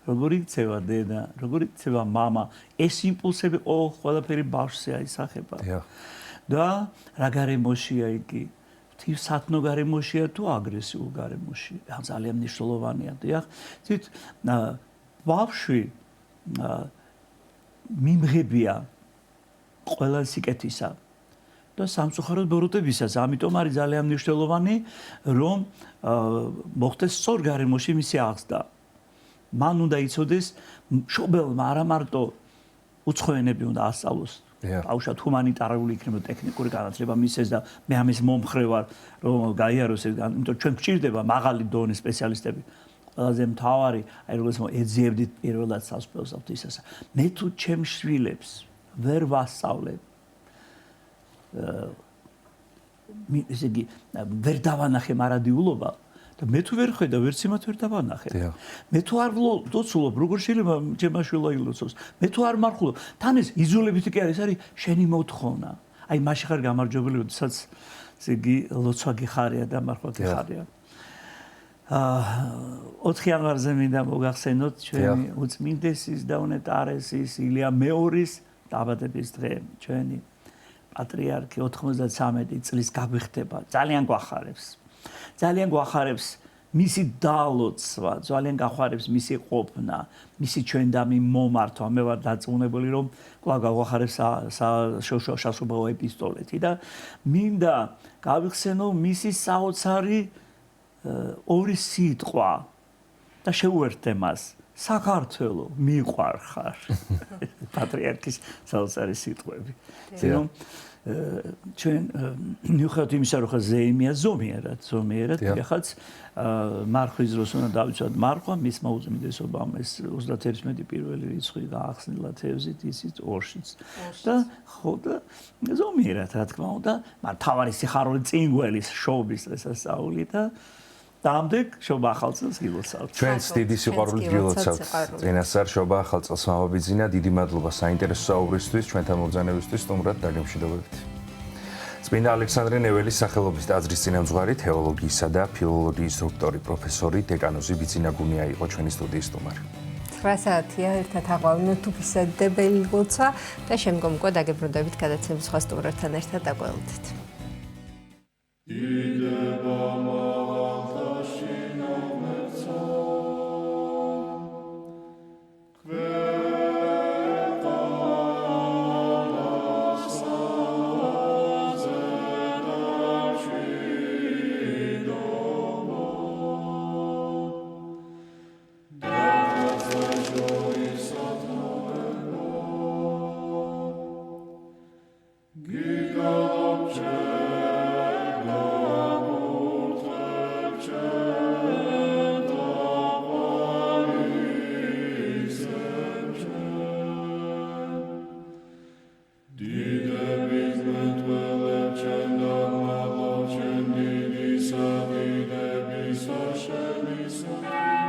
როგორ იქცევა დედა, როგორ იქცევა мама, ეს იმპულსები ყველაფერი ბავშვზე აისახება. და რა გარემოშია იგი? სათნო გარემოშია თუ აგრესიულ გარემოში? ძალიან მნიშვნელოვანია, დიახ. თვით ბავშვი მიმღებია ყველა სიკეთისა და სამწუხაროდ ბოროტებისაც, ამიტომ არის ძალიან მნიშვნელოვანი, რომ მოხდეს სწორ გარემოში მისი აღზრდა. მან უნდა იცოდეს მშობელმა არა მარტო უცხოენები უნდა ასწავლოს ბავშვად ჰუმანიტარული იქნება ტექნიკური განათლება მისცეს და მე ამის მომხრე ვარ რომ გაიაროს ეს იმიტომ ჩვენ გვჭირდება მაღალი დონის სპეციალისტები ყველაზე მთავარი აი როგორც ეძიებდით პირველად სასწავლო ღვთისას მე თუ ჩემს შვილებს ვერ ვასწავლებ ესე იგი ვერ დავანახე მარადიულობა მე თუ ვერ ხედა ვერც იმათ ვერ დავანახე. მე თუ არ ლოცულობ, როგორ შეიძლება ჩემმა შვილმა ილოცოს? მე თუ არ მარხულობ, თან ეს იზოლებითი კი არის შენი მოთხოვნა. აი მაშინ ხარ გამარჯვებული, როდესაც იგი ლოცვა გიხარია და მარხვა გიხარია. 4 იანვარზე მინდა მოგახსენოთ ჩვენი უწმინდესის და უნეტარესის ილია მეორის დაბადების დღე. ჩვენი პატრიარქი 93 წლის გაგვიხდება. ძალიან გვახარებს. ძალიან გვახარებს მისი დალოცვა, ძალიან გვახარებს მისი ყოფნა, მისი ჩვენდამი მომართვა. მე ვარ დაწუნებული, რომ კვლავ გვახარებს შაშობაო ეპისტოლეთი და მინდა გავიხსენო მისი საოცარი ორი სიტყვა და შეუერთდე მას. საქართველო მიყვარხარ. პატრიარქის საოცარი სიტყვები. რომ ჩვენ მიუხედავად იმისა, რომ ხა ზეიმია ზომიერად, ეხაც მარხვის დროს უნდა დავიცვათ მარხვა, მისმა უწმინდესობამ ეს 31 პირველი რიცხვი გაახსნილა თევზით, ისიც ორშიც. და ხო და ზომიერად, რა თქმა უნდა, მაგრამ თავარი სიხარული წინგველის შობის დღესასწაული და დამდეგ შობა ახალწელს გილოცავთ. ჩვენც დიდი სიყვარულით გილოცავთ. წინასწარ შობა ახალწელს მამაბიძინა, დიდი მადლობა საინტერესო საუბრისთვის, ჩვენთან მობრძანებისთვის, სტუმრად დაგემშვიდობებით. წმინდა ალექსანდრე ნეველის სახელობის ტაძრის წინამძღვარი, თეოლოგიისა და ფილოლოგიის დოქტორი, პროფესორი დეკანოზი ბიძინა გუნია იყო ჩვენი სტუდიის სტუმარი. 9 საათია ერთად აღვავნოთ უფისადებელი ლოცვა და შემდგომ უკვე დაგებრუნდებით გადაცემის სხვა სტუმრებთან ერთად დაგველოდეთ. Giga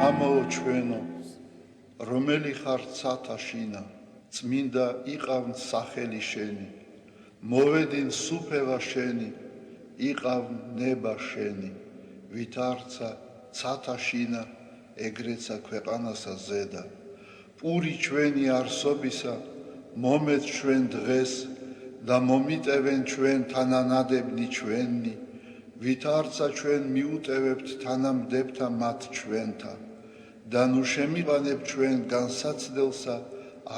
მამაო ჩვენო, რომელი ხარ ცათა შინა, წმინდა იყავნ სახელი შენი, მოვედინ სუფევა შენი, იყავნ ნება შენი, ვით არცა ცათა შინა, ეგრეცა ქვეყანასა ზედა, პური ჩვენი არსობისა, მომეც ჩვენ დღეს და მომიტევენ ჩვენ თანანადებნი ჩვენი, ვით არცა ჩვენ მიუტევებთ თანამდებთა მათ ჩვენთა, და ნუ შემიყანებ ჩვენ განსაცდელსა,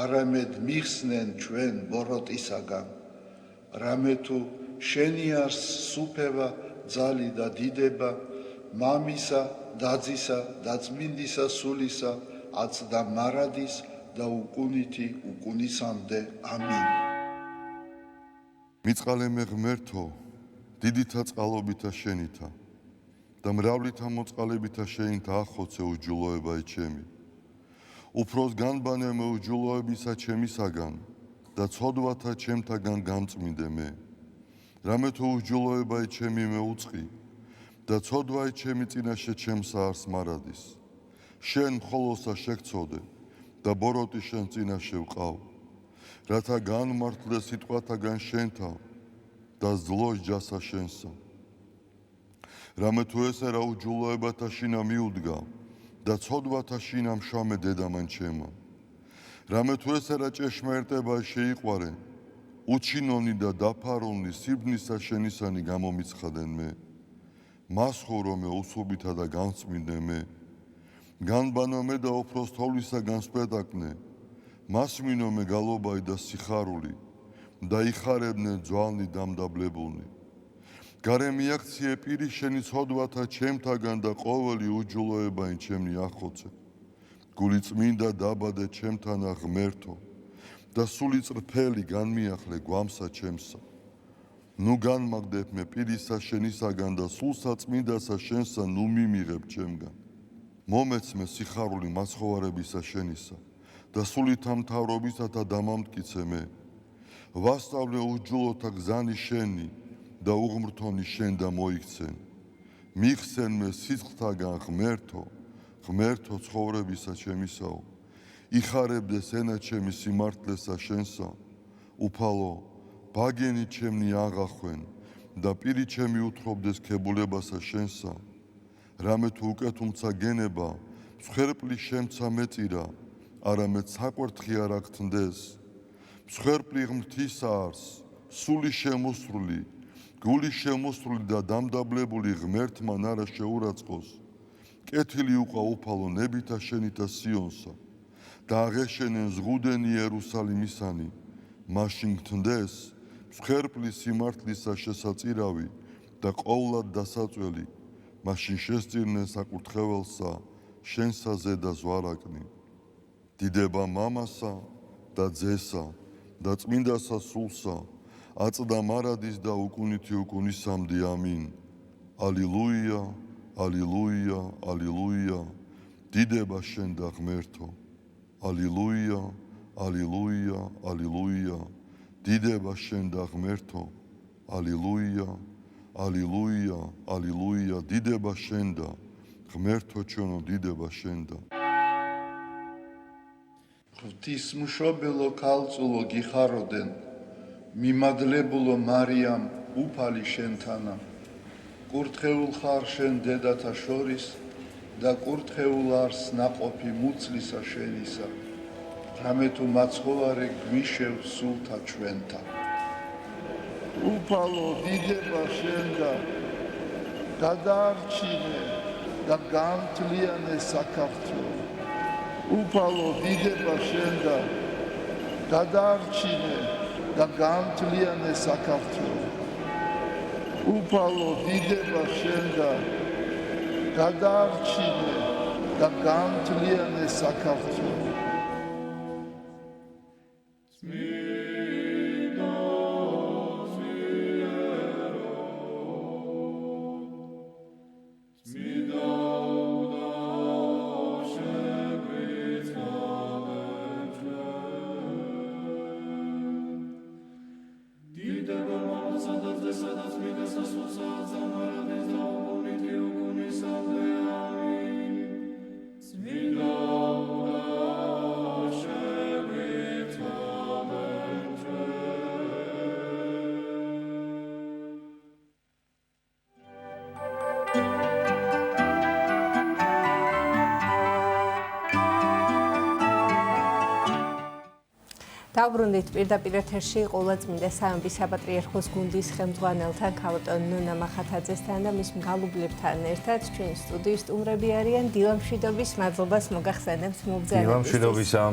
არამედ მიხსნენ ჩვენ ბოროტისაგან, რამე თუ შენი არს სუფევა, ძალი და დიდება, მამისა, დაძისა და წმინდისა სულისა, აწდა მარადის და უკუნითი უკუნისამდე. ამინ. მიწყალე მე ღმერთო, დიდითა წყალობითა შენითა და მრავლითა მოწყალებითა შენითა ახოცე უჯულოებაი ჩემი. უფროს განბანე მე უჯულოებისა ჩემისაგან და ცოდვათა ჩემთაგან გამწმინდე მე. რამე თუ უჯულოებაი ჩემი მე უწყი და ცოდვაი ჩემი წინაშე ჩემსა არს მარადის. შენ მხოლოსა შეგწოდე და ბოროტი შენ წინაშე ვყავ. რათა განმართლე სიტყვათაგან შენთა და ზლოს ჯასა შენსა. რამე თუ ესე რა უჯულოებათა შინა მიუდგა და ცოდვათა შინა მშამე დედამან ჩემო. რამე თუ ესე რა ჭეშმარიტება შეიყვარე, უჩინონი და დაფარონი სიბნისა შენისანი გამომიცხადენ მე. მას ხორო მე უსუბითა და განწმინდე მე. განბანო მე და უფროს თოვლისა განსპეტაკნე. მას მინო მე გალობაი და სიხარული და იხარებდნენ ძვალნი დამდაბლებულნი. გარე მიაქციე პირი შენი ცოდვათა ჩემთაგან და ყოველი უჯულოებაი ჩემნი ახოცე. გული წმინდა დაბადე ჩემთანა ღმერთო და სული წრფელი განმიახლე გვამსა ჩემსა. ნუ განმაგდებ მე პირისა შენისაგან და სულსა წმინდასა შენსა ნუ მიმიღებ ჩემგან. მომეც მე სიხარული მაცხოვარებისა შენისა და სულითა მთავრობისათა დამამტკიცე მე. ვასწავლე უჯულოთა გზანი შენი და უღმრთონი შენ და მოიქცენ. მიხსენ მე სიცხთაგან ღმერთო, ღმერთო ცხოვრებისა ჩემისაო. იხარებდეს ენა ჩემი სიმართლესა შენსა. უფალო, ბაგენი ჩემნი აღახვენ და პირი ჩემი უთხრობდეს ქებულებასა შენსა. რამე თუ უკეთუმცა გენება, მსხვერპლი შემცა მეწირა, არამედ საკვერთხი არ აგთნდეს. მსხვერპლი ღმრთისა არს, სული შემოსრული, გული შემოსრული და დამდაბლებული ღმერთმან არა შეურაცხყოს. კეთილი უყვა უფალო ნებითა შენითა სიონსა და აღეშენენ ზღუდენი იერუსალიმისანი. მაშინ გთნდეს მსხვერპლი სიმართლისა შესაწირავი და ყოვლად დასაწველი. მაშინ შესწირნენ საკურთხეველსა შენსა ზედა ზვარაკნი. დიდება მამასა და ძესა და წმინდასა სულსა, აწდა მარადის და უკუნითი უკუნისამდე. ამინ. ალილუია, ალილუია, ალილუია. დიდება შენ და ღმერთო. ალილუია, ალილუია, ალილუია. დიდება შენ და ღმერთო. ალილუია, ალილუია, ალილუია. დიდება შენ და ღმერთო ჩვენო, დიდება შენ და. ღვთისმშობელო ქალწულო გიხაროდენ, მიმადლებულო მარიამ უფალი შენთანა. კურთხეულ ხარ შენ დედათა შორის და კურთხეულ არს ნაყოფი მუცლისა შენისა. რამე თუ მაცხოვარე გვიშევ სულთა ჩვენთა. უფალო დიდება შენ და გადაარჩინე და გამთლიანე საქართველო. უფალო დიდება შენ და გადაარჩინე და გამთლიანე საქართველო. უფალო დიდება შენ და გადაარჩინე და გამთლიანე საქართველო. Sweet დავბრუნდით პირდაპირ ეთერში ყოლაწმინდა სამების საპატრიარქოს გუნდის ხელმძღვანელთან ქალბატონ ნონა მახათაძესთან და მის მგალობლებთან ერთად ჩვენი სტუდიის სტუმრები არიან დილამშვიდობის მადლობას მოგახსენებთ მობრძანებისთვის. დილამშვიდობისა.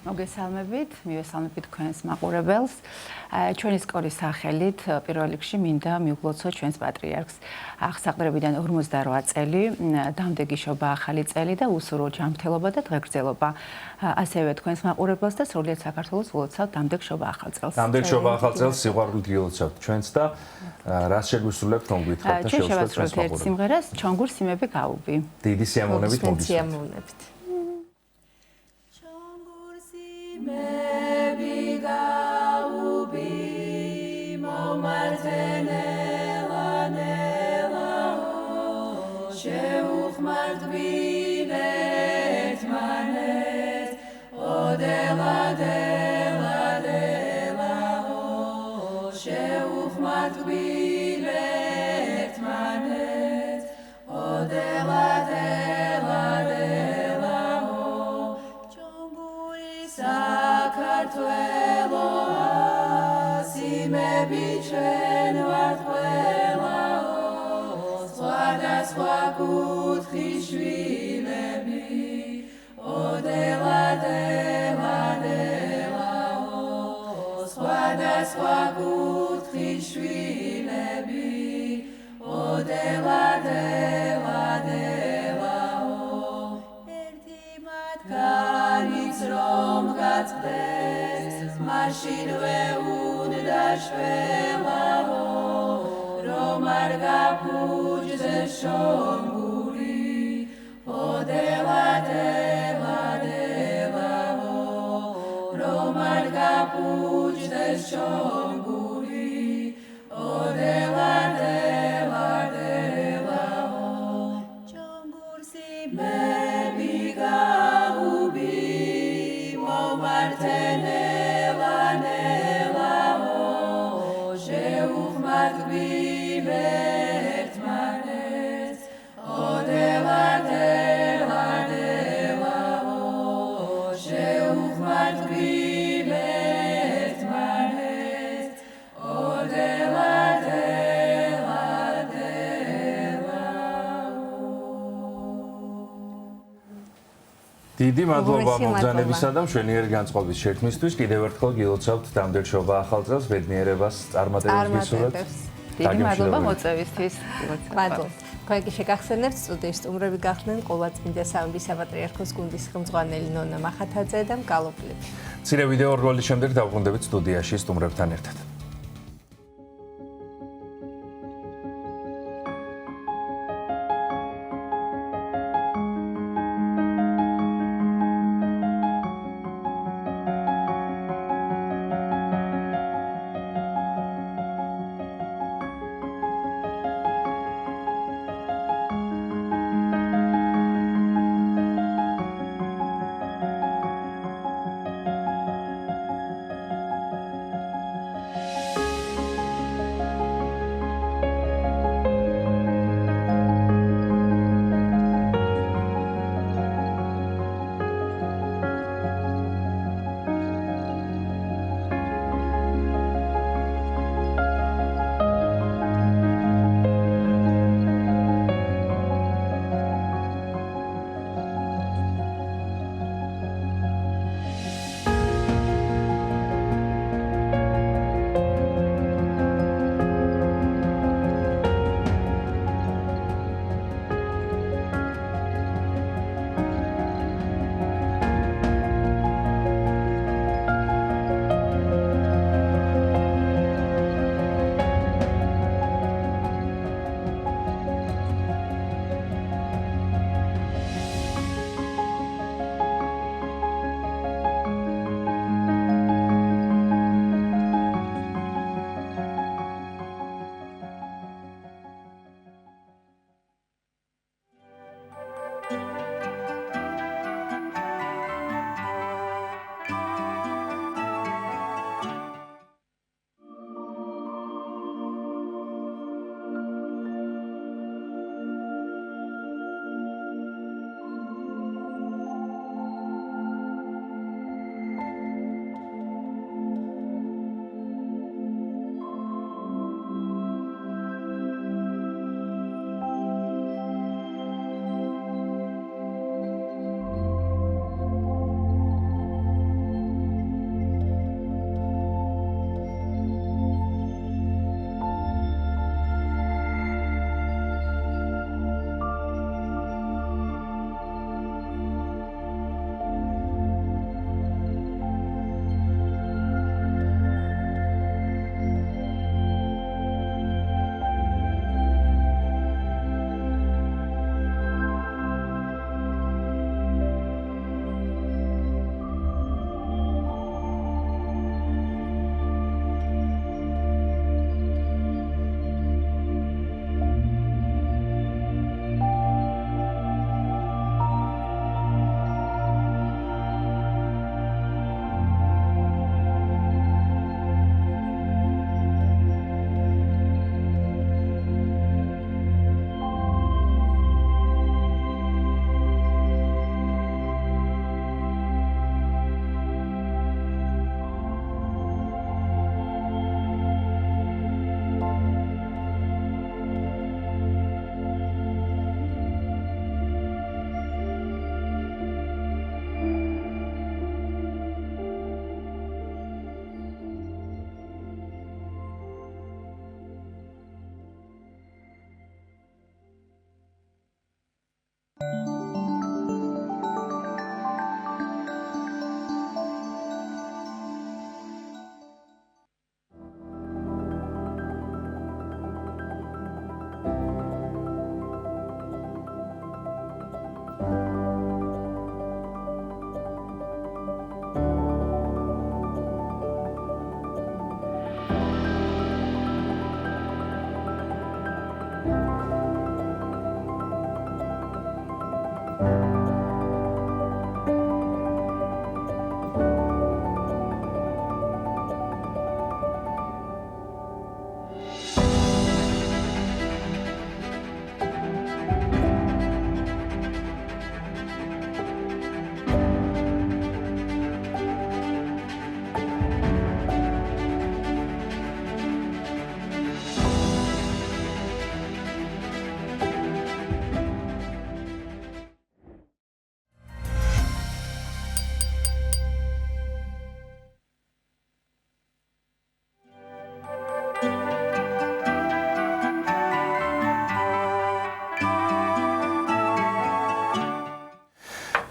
მოგესალმებით, მივესალმებით თქვენს მაყურებელს. ჩვენი სკოლის სახელით პირველ რიგში მინდა მივგლოცოთ ჩვენს პატრიარქს. აღსაყდრებიდან 58 წელი, დამდეგიშობა ახალი წელი და უსურო ჯანმრთელობა და დღეგრძელობა. ასევე თქვენს მაყურებელს და სრულიად საქართველოს ვლოცავთ დამდეგშობა ახალ წელს. დამდეგშობა ახალ წელს სიყვარულით გილოცავთ ჩვენს და რაც შეგვისურვებთ რომ გითხრათ და შევსწრებთ ჩვენს მაყურებელს. სიმღერას ჩონგურ სიმები გაუვი. დიდი სიამოვნებით მოგისურვებთ. სიამოვნებით. Maybe go be momartenela nela sheuch matbinet manet odela dela dela sheuch matbinet manet odela dela საქართველო სიმები ჩვენ ვართ ყველაო სხვადასხვა კუთხის შვილები ოდელა დელა დელაო სხვადასხვა კუთხის შვილები ოდელა დელა დელაო ერთი მათგანიც რომ გაწდეს მაშინვე უნდა შველაო რომ არ გაფუჭდეს შონგური ოდელა დელა დელაო რომ არ გაფუჭდეს შონგური ოდელა დელა დელაო ჩონგურს იმები გაუვი მომართენელა ნელაო შeuch matbinet manet odela dela delao sheuch matbinet manet odela dela delao დიდი მადლობა მოგზანებისა და მშვენიერი განწყობის შეთქმისთვის. კიდევ ერთხელ გილოცავთ დამდეგშობა ახალ წელს, ბედნიერებას, წარმატებებს გისურვებთ. დიდი მადლობა მოწვევისთვის. მადლობა. თქვენ კი შეგახსენებთ სტუდიის სტუმრები გახდნენ ყოლაწმინდა სამების საპატრიარქოს გუნდის ხელმძღვანელი ნონა მახათაძე და მგალობლები. მცირე ვიდეო რგოლის შემდეგ დავბრუნდებით სტუდიაში სტუმრებთან ერთად.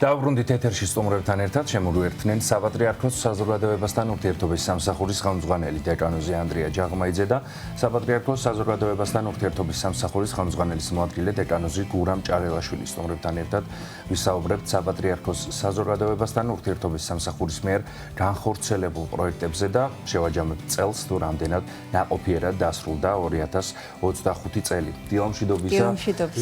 დაუბრუნდით ეთერში სტუმრებთან ერთად შემოგვიერთნენ საპატრიარქოს საზოგადოებასთან ურთიერთობის სამსახურის ხელმძღვანელი დეკანოზი ანდრია ჯაღმაიძე და საპატრიარქოს საზოგადოებასთან ურთიერთობის სამსახურის ხელმძღვანელის მოადგილე დეკანოზი გურამ ჭარელაშვილი. სტუმრებთან ერთად ვისაუბრებთ საპატრიარქოს საზოგადოებასთან ურთიერთობის სამსახურის მიერ განხორციელებულ პროექტებზე და შევაჯამებთ წელს თუ რამდენად ნაყოფიერად დასრულდა 2025 წელი. დილამშვიდობისა.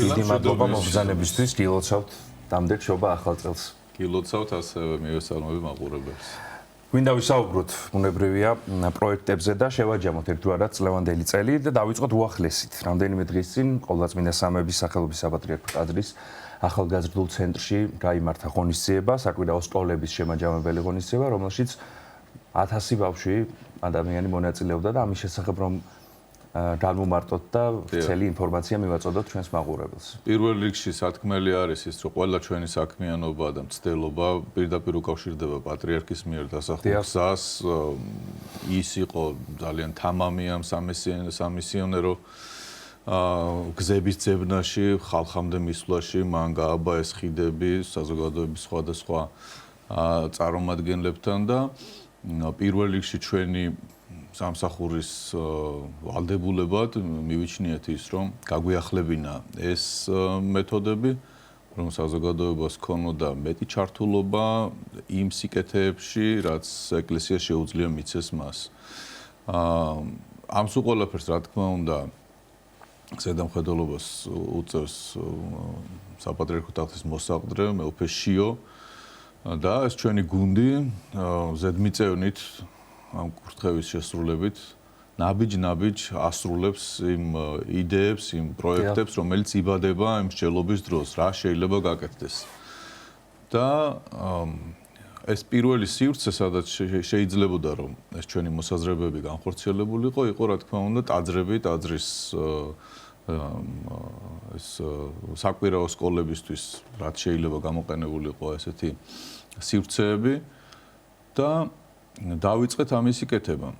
დიდი მადლობა მოგზანებისთვის. გილოცავთ დამდეგ შობა ახალ წელს. გილოცავთ ასევე მივესალმები მაყურებელს. გვინდა ვისაუბროთ ბუნებრივია პროექტებზე და შევაჯამოთ ერთგვარად წლევანდელი წელი და დავიწყოთ უახლესით. რამდენიმე დღის წინ ყოვლადწმინდა სამების სახელობის საპატრიარქო ტაძრის ახალგაზრდულ ცენტრში გაიმართა ღონისძიება, საკვირაო სკოლების შემაჯამებელი ღონისძიება, რომელშიც 1000 ბავშვი ადამიანი მონაწილეობდა და ამის შესახებ რომ განმომარტოთ და ვრცელი ინფორმაცია მივაწოდოთ ჩვენს მაყურებელს. პირველ რიგში სათქმელი არის ის, რომ ყველა ჩვენი საქმიანობა და მცდელობა პირდაპირ უკავშირდება პატრიარქის მიერ დასახულ გზას. ის იყო ძალიან თამამი ამ სამისიონერო გზების ძებნაში, ხალხამდე მისვლაში, მან გააბაეს ხიდები საზოგადოების სხვადასხვა წარმომადგენლებთან და პირველ რიგში ჩვენი სამსახურის ვალდებულებად მივიჩნიეთ ის, რომ გაგვიახლებინა ეს მეთოდები, რომ საზოგადოებას ქონოდა მეტი ჩართულობა იმ სიკეთეებში, რაც ეკლესია შეუძლია მიცეს მას. ამ სულ ყველაფერს, რა თქმა უნდა, ზედამხედველობას უწევს საპატრიარქო ტახტის მოსაყდრე მეუფე შიო და ეს ჩვენი გუნდი ზედმიწევნით ამ კურთხევის შესრულებით ნაბიჯ ასრულებს იმ იდეებს, იმ პროექტებს, რომელიც იბადება იმ მსჯელობის დროს, რა შეიძლება გაკეთდეს. და ეს პირველი სივრცე, სადაც შეიძლებოდა რომ ეს ჩვენი მოსაზრებები განხორციელებულიყო, იყო რა თქმა უნდა ტაძრის ეს საკვირაო სკოლებისთვის, რაც შეიძლება გამოყენებულიყო ესეთი სივრცეები და დავიწყეთ ამისი კეთება.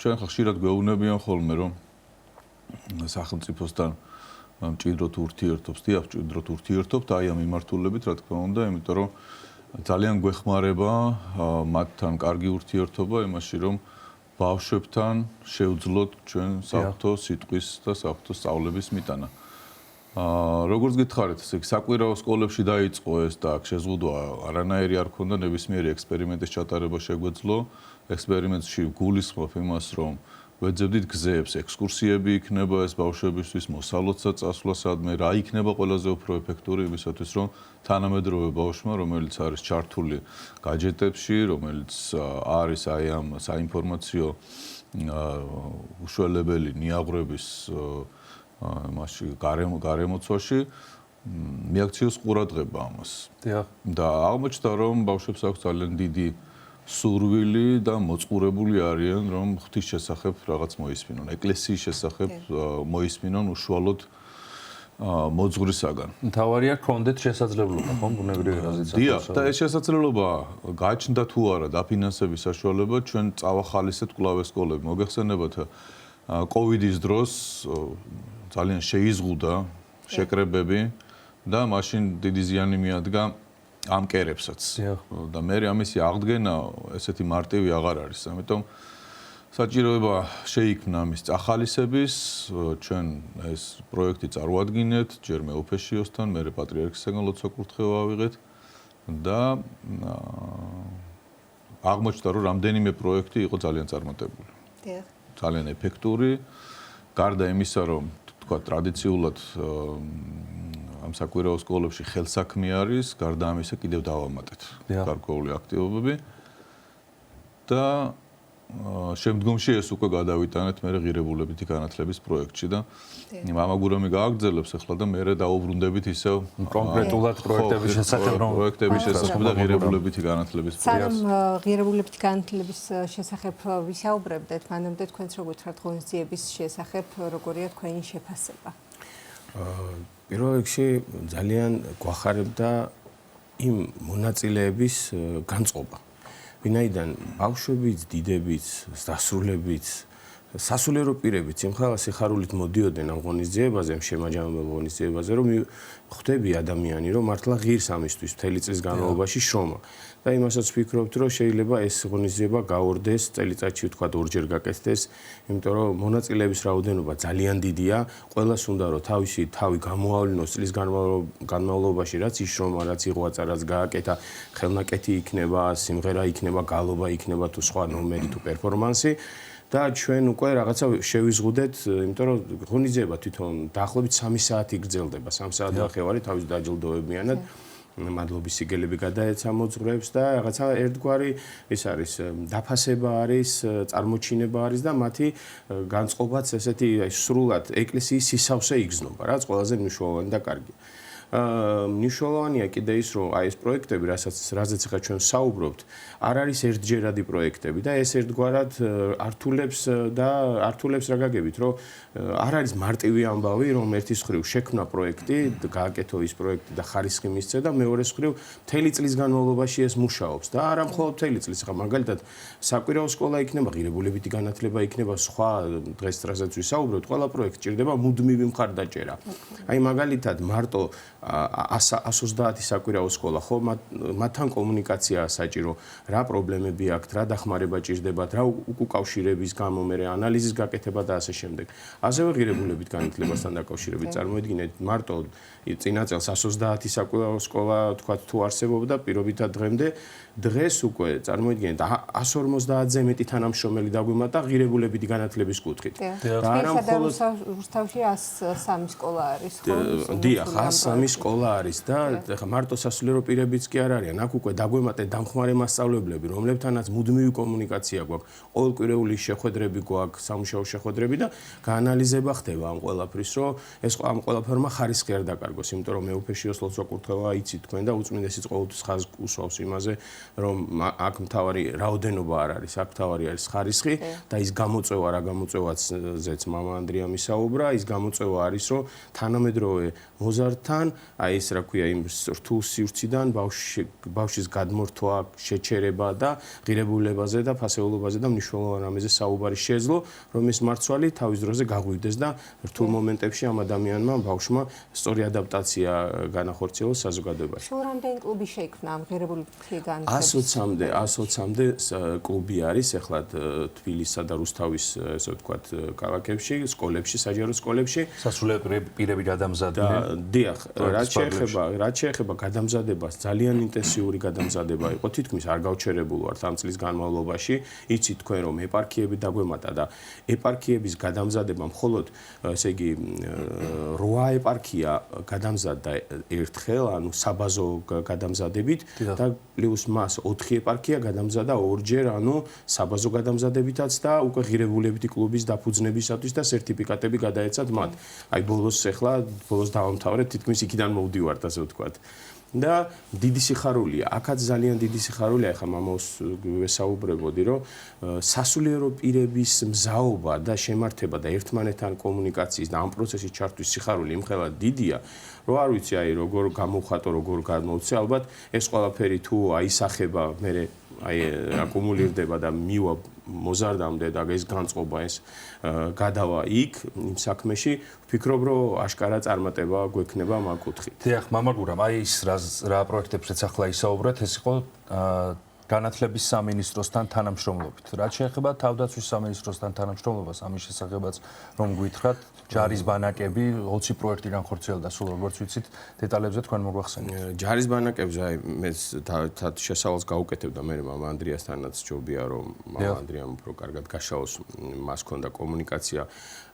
ჩვენ ხშირად გვეუბნებიან ხოლმე, რომ სახელმწიფოსთან მჭიდროდ ურთიერთობს, მჭიდროდ ურთიერთობთ აი ამ მიმართულებით, რა თქმა უნდა, იმიტომ რომ ძალიან გვეხმარება მათთან კარგი ურთიერთობა იმაში, რომ ბავშვებთან შევძლოთ ჩვენ საფრთხო სიტყვის და საფრთხო სწავლების მიტანა. როგორც გითხარით, საკვირაო სკოლებში დაიწყო ეს და აქ შეზღუდვა არანაირი არ ქონდა, ნებისმიერი ექსპერიმენტის ჩატარება შეგვეძლო. ექსპერიმენტში გულისხმობ იმას, რომ ვეძებდით გზებს, ექსკურსიები იქნება ეს ბავშვებისთვის, მოსალოდსა წასვლასადმე, რა იქნება ყველაზე უფრო ეფექტური იმისათვის, რომ თანამედროვე ბავშვმა, რომელიც არის ჩართული გაჯეტებში, რომელიც არის აი ამ საინფორმაციო უშველებელი ნიაღვრების მასში გარემოცვაში მიაქციოს ყურადღება ამას. და აღმოჩნდა, რომ ბავშვებს აქვს ძალიან დიდი სურვილი და მოწყურებული არიან, რომ ღვთის შესახებ რაღაც მოისმინონ, ეკლესიის შესახებ მოისმინონ უშუალოდ მოძღვრისაგან. მთავარია გქონდეთ შესაძლებლობა, ხომ, ბუნებრივი რაზეც. დიახ, და ეს შესაძლებლობა გააჩნდა თუ არა დაფინანსების საშუალება, ჩვენ წავახალისეთ კვლავ ეს სკოლები. მოგეხსენებათ კოვიდის დროს ძალიან შეიზღუდა შეკრებები და მაშინ დიდი ზიანი მიადგა ამ კერებსაც. და მე ამისი აღდგენა ესეთი მარტივი აღარ არის. ამიტომ საჭიროება შეიქმნა ამის წახალისების, ჩვენ ეს პროექტი წარუადგინეთ, ჯერ მეუფე შიოსთან, მერე პატრიარქისაგან ლოცვა კურთხევა ავიღეთ და აღმოჩნდა, რომ რამდენიმე პროექტი იყო ძალიან წარმატებული. ძალიან ეფექტური, გარდა იმისა, რომ თქვა ტრადიციულად ამ საკვირაო სკოლებში ხელსაქმე არის, გარდა ამისა კიდევ დავამატეთ გარკვეული აქტივობები და შემდგომში ეს უკვე გადავიტანეთ მე ღირებულებითი განათლების პროექტში და მამაგურამი გააგრძელებს ახლა და მე დაუბრუნდებით ისევ კონკრეტულად პროექტების შესახებ და ღირებულებითი განათლების პროექტს. სანამ ღირებულებითი განათლების შესახებ ვისაუბრებდეთ, მანამდე თქვენც როგორ გითხრათ ღონისძიების შესახებ, როგორია თქვენი შეფასება? პირველ რიგში ძალიან გვახარებდა იმ მონაწილეების განწყობა. ვინაიდან ბავშვებიც, დიდებიც, დასრულებიც სასულიერო პირები სიმხელა სიხარულით მოდიოდნენ ამ ღონისძიებაზე, ამ შემაჯამებელ ღონისძიებაზე, რომ ხვდები ადამიანი, რომ მართლა ღირს ამისთვის მთელი წლის განმავლობაში შრომა. და იმასაც ვფიქრობთ, რომ შეიძლება ეს ღონისძიება გაორდეს, წელიწადში ვთქვათ ორჯერ გაკეთდეს, იმიტომ რომ მონაწილეების რაოდენობა ძალიან დიდია, ყველას უნდა რომ თავისი თავი გამოავლინოს წლის განმავლობაში, რაც იშრომა, რაც იღვაწა, რაც გააკეთა, ხელნაკეთი იქნება, სიმღერა იქნება, გალობა იქნება თუ სხვა ნომერი თუ პერფორმანსი. და ჩვენ უკვე რაღაცა შევიზღუდეთ, იმიტომ რომ ღონისძიება თვითონ დაახლოებით 3 საათი გრძელდება, 3 საათი ნახევარი თავის დაჯილდოებიანად. მადლობის სიგელები გადაეცა მოძღვრებს და რაღაცა ერთგვარი ეს არის დაფასება არის, წარმოჩინება არის და მათი განწყობაც ესეთი სრულად ეკლესიის სისავსე იგრძნობა, რაც ყველაზე მნიშვნელოვანი და კარგი. მნიშვნელოვანია კიდე ის, რომ აი ეს პროექტები, რაზეც ახლა ჩვენ საუბრობთ, არ არის ერთჯერადი პროექტები და ეს ერთგვარად ართულებს რა გაგებით, რომ არ არის მარტივი ამბავი, რომ ერთის მხრივ შექმნა პროექტი, გააკეთო ის პროექტი და ხარისხი მისცე და მეორეს მხრივ მთელი წლის განმავლობაში ეს მუშაობს და არა მხოლოდ მთელი წლის, ახლა მაგალითად საკვირაო სკოლა იქნება, ღირებულებითი განათლება იქნება, სხვა დღეს რასაც ვისაუბრებთ, ყველა პროექტი ჭირდება მუდმივი მხარდაჭერა. აი მაგალითად მარტო 130 საკვირაო სკოლა, ხო, მათთან კომუნიკაცია საჭირო, რა პრობლემები აქვთ, რა დახმარება ჭირდებათ, რა უკავშირების გამო მე ანალიზის გაკეთება და ასე შემდეგ. ასევე ღირებულებით განათლებასთან დაკავშირებით წარმოიდგინეთ, მარტო წინა წელს 130 საკვირაო სკოლა თქვათ თუ არსებობდა პირობითად დღემდე, დღეს უკვე წარმოიდგინეთ 150-ზე მეტი თანამშრომელი დაგვიმატა ღირებულებითი განათლების კუთხით. და არა მხოლოდ რუსთავში 103 სკოლა არის, ხო? დიახ, 103 სკოლა არის და ხა მარტო სასულიერო პირებიც კი არ არიან. აქ უკვე დაგვემატეთ დამხმარე მასწავლებლები, რომლებთანაც მუდმივი კომუნიკაცია გვაქვს, ყოველკვირეული შეხვედრები გვაქვს, სამუშაო შეხვედრები და გაანალიზება ხდება ამ ყველაფრის, რომ ეს ამ ყველაფერმა ხარისხი არ დაკარგოს, იმიტომ რომ მეუფეში ოსლოს საკურთხევა იცით თქვენ და უწმინდესიც ყოველთვის ხაზს უსვავს იმაზე, რომ აქ მთავარი რაოდენობა არ არის, აქ მთავარი არის ხარისხი და ის გამოწვევა, რა გამოწვევაცზეც მამა ანდრია მისაუბრა, ის გამოწვევა არის, რომ თანამედროვე მოზარდთან, აი ეს რა ქვია, იმ რთულ სივრციდან ბავშვის გადმორთვა, შეჩერება და ღირებულებაზე და ფასეულობაზე და მნიშვნელოვან რამეზე საუბარი შეეძლო, რომ ეს მარცვალი თავის დროზე გაღვივდეს და რთულ მომენტებში ამ ადამიანმა, ბავშვმა სწორი ადაპტაცია განახორციელოს საზოგადოებაში. სულ რამდენი კლუბი შეიქმნა ამ ღირებულებით განათლების? 120-მდე კლუბი არის ეხლა თბილისსა და რუსთავის, ესე ვთქვათ, ქალაქებში, სკოლებში, საჯარო სკოლებში. სასულიერო პირები გადამზადდნენ. დიახ, რაც შეეხება გადამზადებას, ძალიან ინტენსიური გადამზადება იყო, თითქმის არ გავჩერებულ ვართ ამ წლის განმავლობაში. იცით თქვენ რომ ეპარქიები დაგვემატა და ეპარქიების გადამზადება მხოლოდ, ესე იგი, 8 ეპარქია გადამზადდა ერთხელ, ანუ საბაზო გადამზადებით და პლუს მას 4 ეპარქია გადამზადდა ორჯერ, ანუ საბაზო გადამზადებითაც და უკვე ღირებულებითი კლუბის დაფუძნებისათვის და სერტიფიკატები გადაეცათ მათ. აი ბოლოს დავამთავრეთ, თითქმის იქიდან მოვდივართ, ასე ვთქვათ. და დიდი სიხარულია, აქაც ძალიან დიდი სიხარულია, ახლა მამაოს ვესაუბრებოდი, რომ სასულიერო პირების მზაობა და შემართება და ერთმანეთთან კომუნიკაციის და ამ პროცესის ჩართვის სიხარული იმხელა დიდია, რომ არ ვიცი აი როგორ გამოვხატო, როგორ გამოვცე, ალბათ ეს ყველაფერი თუ აისახება, მე აი აკუმულირდება და მივა მოზარდამდე და ეს განწყობა ეს გადავა იქ იმ საქმეში, ვფიქრობ, რომ აშკარა წარმატება გვექნება ამ კუთხით. დიახ, მამა გურამ, აი ის რა პროექტებშიც ახლა ისაუბრეთ, ეს იყო განათლების სამინისტროსთან თანამშრომლობით. რაც შეეხება თავდაცვის სამინისტროსთან თანამშრომლობას, ამის შესახებაც რომ გვითხრათ, ჯარის ბანაკები 20 პროექტი განხორციელდა, სულ როგორც ვიცით, დეტალებზე თქვენ მოგვახსენეთ. ჯარის ბანაკებზე აი მე შესავალს გაუკეთებდა მე მამა ანდრიასთანაც ჯობია რომ მამა ანდრიამ უფრო კარგად გაშაოს, მას ჰქონდა კომუნიკაცია.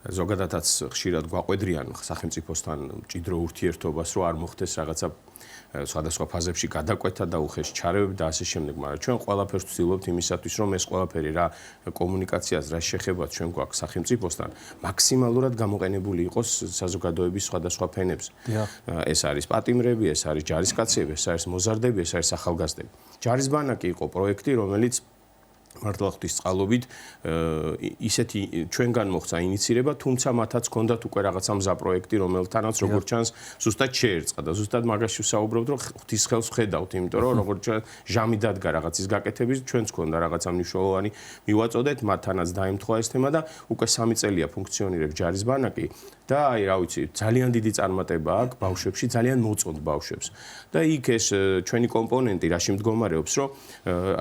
ზოგადადაც ხშირად გვაყვედრიან სახელმწიფოსთან მჭიდრო ურთიერთობას, რომ არ მოხდეს რაღაცა სხვადასხვა ფაზებში გადაკვეთა და უხეშ ჩარევები და ასე შემდეგ, მაგრამ ჩვენ ყველაფერს ვცდილობთ იმისათვის, რომ ეს ყველაფერი რა კომუნიკაციას, რა შეხებაც ჩვენ გვაქვს სახელმწიფოსთან, მაქსიმალურად გამოყენებული იყოს საზოგადოების სხვადასხვა ფენებზე. ეს არის პატიმრები, ეს არის ჯარისკაცები, ეს არის მოზარდები, ეს არის ახალგაზრდები. ჯარის ბანაკი იყო პროექტი, რომელიც მართლა ღვთის წყალობით ისეთი ჩვენგან მოხდა ინიცირება, თუმცა მათაც ჰქონდათ უკვე რაღაცა მზა პროექტი, რომელთანაც როგორც ჩანს, ზუსტად შეერწყა და ზუსტად მაგაში ვსაუბრობთ, რომ ღვთის ხელს ვხედავთ, იმიტომ რომ როგორც ჩანს, ჟამი დადგა რაღაცის გაკეთების, ჩვენც ჰქონდა რაღაცა მნიშვნელოვანი მივაწოდეთ, მათთანაც დაემთხვა ეს თემა და უკვე 3 წელია ფუნქციონირებს ჯარის ბანაკი და აი რა ვიცი, ძალიან დიდი წარმატება აქვს ბავშვებში, ძალიან მოწონთ ბავშვებს. და იქ ეს ჩვენი კომპონენტი რაში მდგომარეობს, რომ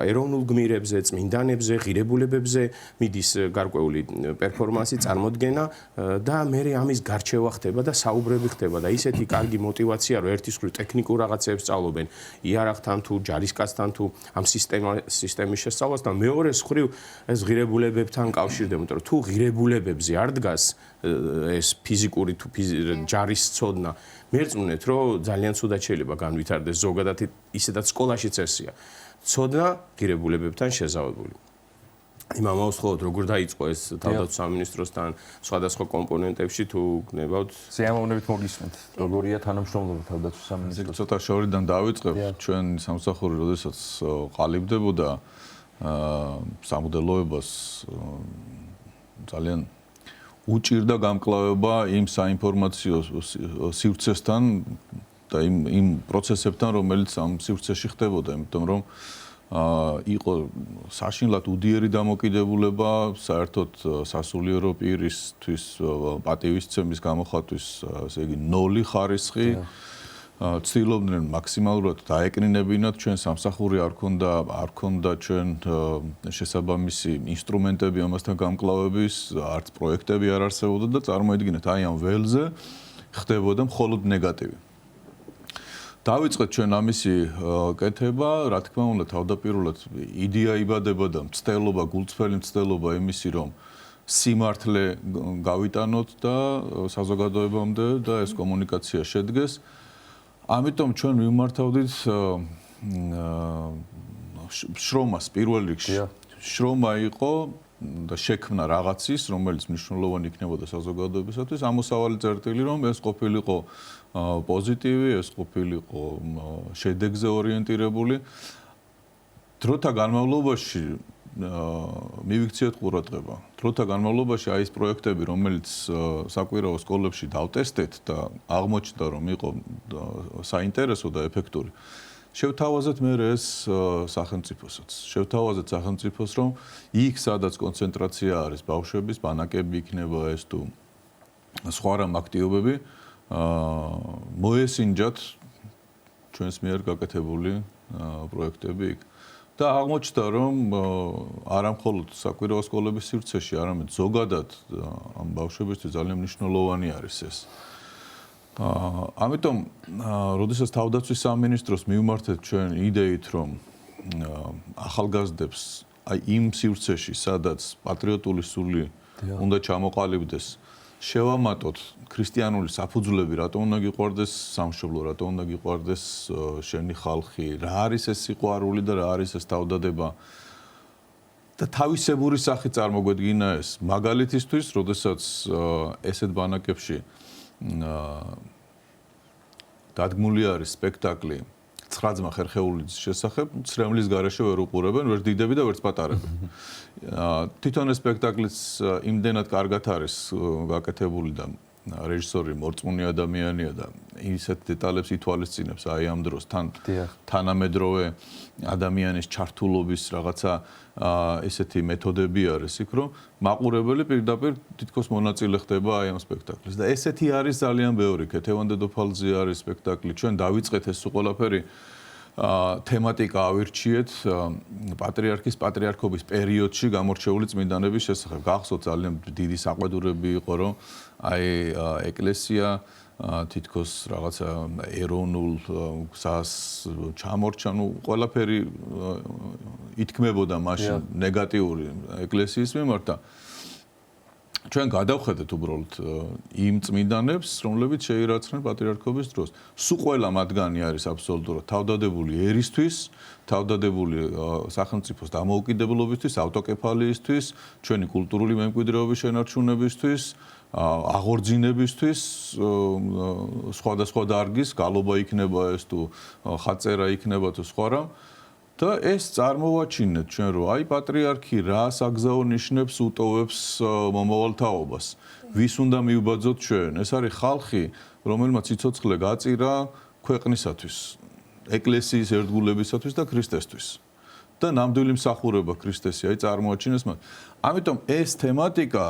ეროვნულ გმირებზე, წმინდანებზე, ღირებულებებზე მიდის გარკვეული პერფორმანსი, წარმოდგენა და მე ამის გარჩევა ხდება და საუბრები ხდება და ისეთი კარგი мотиваცია, რომ ერთის მხრივ ტექნიკურ რაღაცებს სწავლობენ, იარაღთან თუ ჯარისკაცთან თუ ამ სისტემის შესწავლას და მეორეს მხრივ ეს ღირებულებებთან კავშირდება, იმიტომ რომ თუ ღირებულებებზე არ დგას ეს ფიზიკური თუ ჯარის ცოდნა მერწმუნეთ რომ ძალიან ცუდად შეიძლება განვითარდეს ზოგადად ისედაც სკოლაშიც ესია ცოდნა ღირებულებებთან შეზავებული იმამავს ხოლმე როგორ დაიწყო ეს თავდაცვის სამინისტროსთან სხვადასხვა კომპონენტებში თუ გნებავთ სიამოვნებით მოგისმენთ როგორია თანამშრომლობა თავდაცვის სამინისტროს ცოტა შორიდან დავიწყებ ჩვენ სამსახური როდესაც ყალიბდებოდა სამუდელოებას ძალიან უჭირდა გამკლავება იმ საინფორმაციო სივრცესთან და იმ პროცესებთან, რომელიც ამ სივრცეში ხდებოდა, იმიტომ რომ იყო საშინლად უდიერი დამოკიდებულება საერთოდ სასულიერო პირისთვის პატივისცემის გამოხატვის, ესე იგი 0 ხარისხი ცდილობდნენ მაქსიმალურად დაეკნინებინათ ჩვენ სამსახური არ ქონდა ჩვენ შესაბამისი ინსტრუმენტები ამასთან გამკლავების, არც პროექტები არ არსებობდა და წარმოიდგინეთ აი ამ ველზე ხდებოდა მხოლოდ ნეგატივი. დავიწყეთ ჩვენ ამისი კეთება, რა თქმა უნდა თავდაპირველად იდეა იბადება და მცდელობა, გულწრფელი მცდელობა იმისი რომ სიმართლე გავიტანოთ და საზოგადოებამდე და ეს კომუნიკაცია შედგეს. ამიტომ ჩვენ მიმართავდით შრომას პირველ რიგში. შრომა იყო და შექმნა რაღაცის, რომელიც მნიშვნელოვანი იქნებოდა საზოგადოებისათვის, ამოსავალი წერტილი, რომ ეს ყოფილიყო პოზიტივი, ეს ყოფილიყო შედეგზე ორიენტირებული. დროთა განმავლობაში მივიქციეთ ყურადღება. დროთა განმავლობაში აი ეს პროექტები, რომელიც საკვირაო სკოლებში დავტესტეთ და აღმოჩნდა, რომ იყო საინტერესო და ეფექტური. შევთავაზეთ მე ეს სახელმწიფოსაც. შევთავაზეთ სახელმწიფოს, რომ იქ სადაც კონცენტრაცია არის ბავშვების, ბანაკები იქნება ეს თუ სხვა რამ აქტივობები, მოესინჯათ ჩვენს მიერ გაკეთებული პროექტები იქ. და აღმოჩნდა, რომ არა მხოლოდ საკვირაო სკოლების სივრცეში, არამედ ზოგადად ამ ბავშვებისთვის ძალიან მნიშვნელოვანი არის ეს. ამიტომ, როდესაც თავდაცვის სამინისტროს მივმართეთ ჩვენ იდეით, რომ ახალგაზრდებს აი იმ სივრცეში, სადაც პატრიოტული სული უნდა ჩამოყალიბდეს, შევამატოთ ქრისტიანული საფუძვლები, რატომ უნდა გიყვარდეს სამშობლო, რატომ უნდა გიყვარდეს შენი ხალხი, რა არის ეს სიყვარული და რა არის ეს თავდადება. და თავისებური სახით წარმოგვედგინა ეს მაგალითისთვის, როდესაც ესეთ ბანაკებში დადგმული არის სპექტაკლი 9 ძმა ხერხეულიძის შესახებ, ცრემლის გარეშე ვერ უყურებენ, ვერ დიდები და ვერც პატარები. თვითონ ეს სპექტაკლიც იმდენად კარგად არის გაკეთებული და რეჟისორი მორწმუნე ადამიანია და ისეთ დეტალებს ითვალისწინებს აი ამ დროს თანამედროვე ადამიანის ჩართულობის რაღაცა ესეთი მეთოდები არის იქ რომ მაყურებელი პირდაპირ თითქოს მონაწილე ხდება აი ამ სპექტაკლში და ესეთი არის ძალიან ბევრი ქეთევან დედოფალზე არის სპექტაკლი ჩვენ დავიწყეთ ეს ყველაფერი თემატიკა ავირჩიეთ პატრიარქის პატრიარქობის პერიოდში გამორჩეული წმინდანების შესახებ. გახსოვთ ძალიან დიდი საყვედურები იყო რომ აი ეკლესია თითქოს რაღაცა ეროვნულ გზას ჩამორჩა, ნუ ყველაფერი ითქმებოდა მაშინ ნეგატიური ეკლესიის მიმართ და ჩვენ გადავხედეთ უბრალოდ იმ წმინდანებს, რომლებიც შეირაცხნენ პატრიარქობის დროს. სულ ყველა მათგანი არის აბსოლუტურად თავდადებული ერისთვის, თავდადებული სახელმწიფოს დამოუკიდებლობისთვის, ავტოკეფალიისთვის, ჩვენი კულტურული მემკვიდრეობის შენარჩუნებისთვის, აღორძინებისთვის, სხვადასხვა დარგის, გალობა იქნება ეს თუ ხაწერა იქნება თუ სხვა რამ. და ეს წარმოვაჩინეთ ჩვენ რომ აი პატრიარქი რა საგზაო ნიშნებს უტოვებს მომავალ თაობას. ვის უნდა მიუბაძოთ ჩვენ? ეს არის ხალხი, რომელმაც სიცოცხლე გაწირა ქვეყნისათვის, ეკლესიის ერთგულებისათვის და ქრისტესთვის. და ნამდვილი მსახურება ქრისტესი აი წარმოაჩინეს მათ. ამიტომ ეს თემატიკა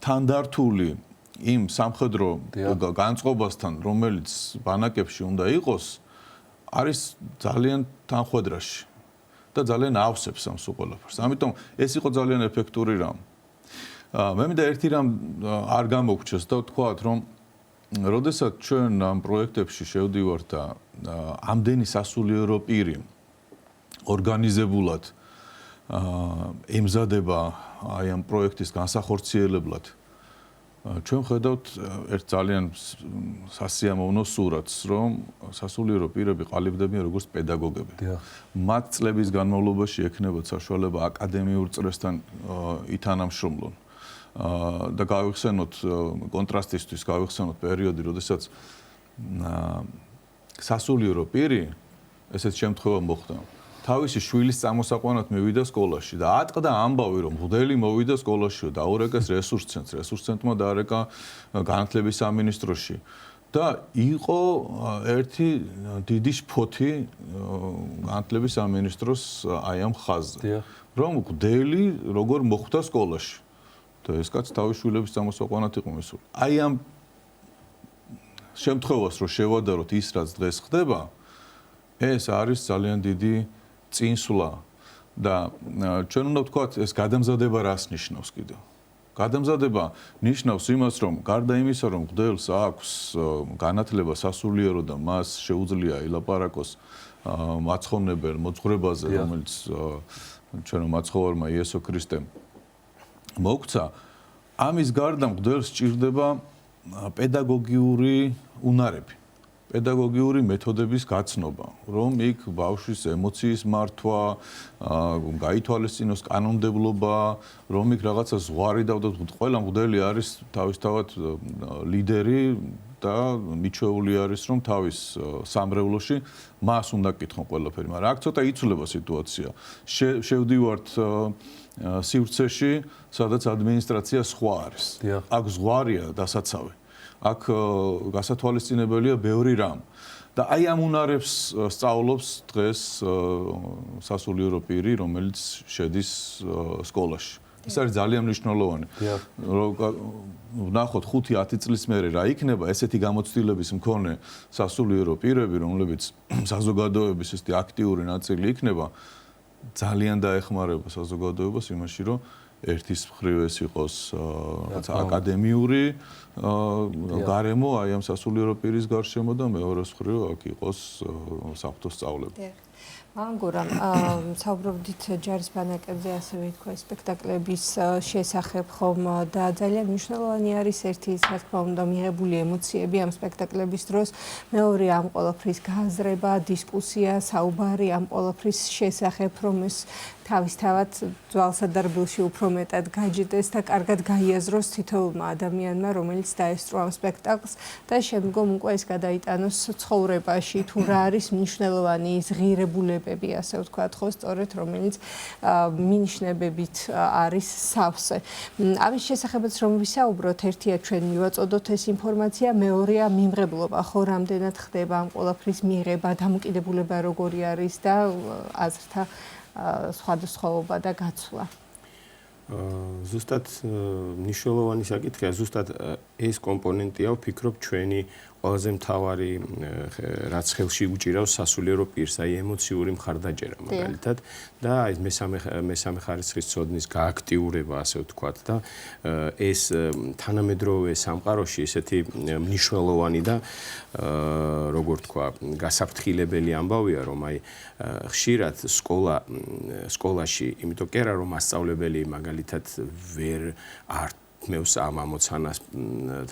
თანდართული იმ სამხედრო განწყობასთან, რომელიც ბანაკებში უნდა იყოს, არის ძალიან თანხვედრაში და ძალიან ავსებს ამ სულ ყველაფერს. ამიტომ ეს იყო ძალიან ეფექტური რამ. მე მინდა ერთი რამ არ გამოგჩეს და ვთქვათ, რომ როდესაც ჩვენ ამ პროექტებში შევდივართ და ამდენი სასულიერო პირი ორგანიზებულად ემზადება აი ამ პროექტის განსახორციელებლად, ჩვენ ხედავთ ერთ ძალიან სასიამოვნო სურათს, რომ სასულიერო პირები ყალიბდებიან როგორც პედაგოგები. მათ წლების განმავლობაში ექნებათ საშუალება აკადემიურ წრესთან ითანამშრომლონ. და გავიხსენოთ კონტრასტისთვის, გავიხსენოთ პერიოდი, როდესაც სასულიერო პირი ესეთ შემთხვევა მოხდა. თავისი შვილის წამოსაყვანად მივიდა სკოლაში და ატყდა ამბავი, რომ მღვდელი მოვიდა სკოლაში და დაურეკეს რესურს ცენტრს. რესურს ცენტრმა დაარეკა განათლების სამინისტროში. და იყო ერთი დიდი შფოთი განათლების სამინისტროს აი ამ ხაზზე, რომ მღვდელი როგორ მოხვდა სკოლაში. და ეს კაც თავის შვილების წამოსაყვანად იყო მისული. აი ამ შემთხვევას რო შევადაროთ ის, რაც დღეს ხდება, ეს არის ძალიან დიდი წინსვლა და ჩვენ უნდა ვთქვათ, ეს გადამზადება რას ნიშნავს კიდევ? გადამზადება ნიშნავს იმას, რომ გარდა იმისა, რომ მღვდელს აქვს განათლება სასულიერო და მას შეუძლია ილაპარაკოს მაცხოვნებელ მოძღვრებაზე, რომელიც ჩვენო მაცხოვარმა იესო ქრისტემ მოგცა, ამის გარდა მღვდელს სჭირდება პედაგოგიური უნარები, პედაგოგიური მეთოდების გაცნობა, რომ იქ ბავშვის ემოციის მართვა, გაითვალისწინოს კანონმდებლობა, რომ იქ რაღაცა ზღვარი დავდოთ, ყველა მღვდელი არის თავისთავად ლიდერი და მიჩვეული არის, რომ თავის სამრევლოში მას უნდა კითხონ ყველაფერი, მაგრამ აქ ცოტა იცვლება სიტუაცია. შევდივართ სივრცეში, სადაც ადმინისტრაცია სხვა არის. აქ ზღვარია დასაცავი. აქ გასათვალისწინებელია ბევრი რამ. და აი ამ უნარებს სწავლობს დღეს სასულიერო პირი, რომელიც შედის სკოლაში. ეს არის ძალიან მნიშვნელოვანი. ვნახოთ 5-10 წლის მერე რა იქნება ესეთი გამოცდილების მქონე სასულიერო პირები, რომლებიც საზოგადოების ესეთი აქტიური ნაწილი იქნება, ძალიან დაეხმარება საზოგადოებას იმაში, რომ ერთის მხრივ ეს იყოს აკადემიური გარემო აი ამ სასულიერო პირის გარშემო და მეორეს მხრივ აქ იყოს საფრთხო სწავლება. მანგურამ საუბრობდით ჯარის ბანაკებზე, ასევე თქვა სპექტაკლების შესახებ ხომ და ძალიან მნიშვნელოვანი არის ერთი, რა თქმა უნდა, მიღებული ემოციები ამ სპექტაკლების დროს, მეორე ამ ყველაფრის გააზრება, დისკუსია, საუბარი ამ ყველაფრის შესახებ, რომ ეს თავისთავად ძვალსა და რბილში უფრო მეტად გაჯდეს და კარგად გაიაზროს თითოეულმა ადამიანმა, რომელიც დაესწრო ამ სპექტაკლს და შემდგომ უკვე ეს გადაიტანოს ცხოვრებაში, თუ რა არის მნიშვნელოვანი ის ღირებულებები, ასე ვთქვათ, ხო, სწორედ რომელიც მინიშნებებით არის სავსე. ამის შესახებაც რომ ვისაუბროთ, ერთია ჩვენ მივაწოდოთ ეს ინფორმაცია, მეორეა მიმღებლობა, ხო, რამდენად ხდება ამ ყველაფრის მიღება, დამოკიდებულება როგორი არის და აზრთა სხვადასხვაობა და გაცვლა. ზუსტად მნიშვნელოვანი საკითხია, ზუსტად ეს კომპონენტია, ვფიქრობ, ჩვენი ყველაზე მთავარი რაც ხელში უჭირავს სასულიერო პირს, აი ემოციური მხარდაჭერა მაგალითად და აი მესამე ხარისხის ცოდნის გააქტიურება, ასე ვთქვათ და ეს თანამედროვე სამყაროში ესეთი მნიშვნელოვანი და როგორ თქვა, გასაფრთხილებელი ამბავია, რომ აი ხშირად სკოლაში, იმიტომ კი არა რომ მასწავლებელი მაგალითად ვერ მევს ამ ამოცანას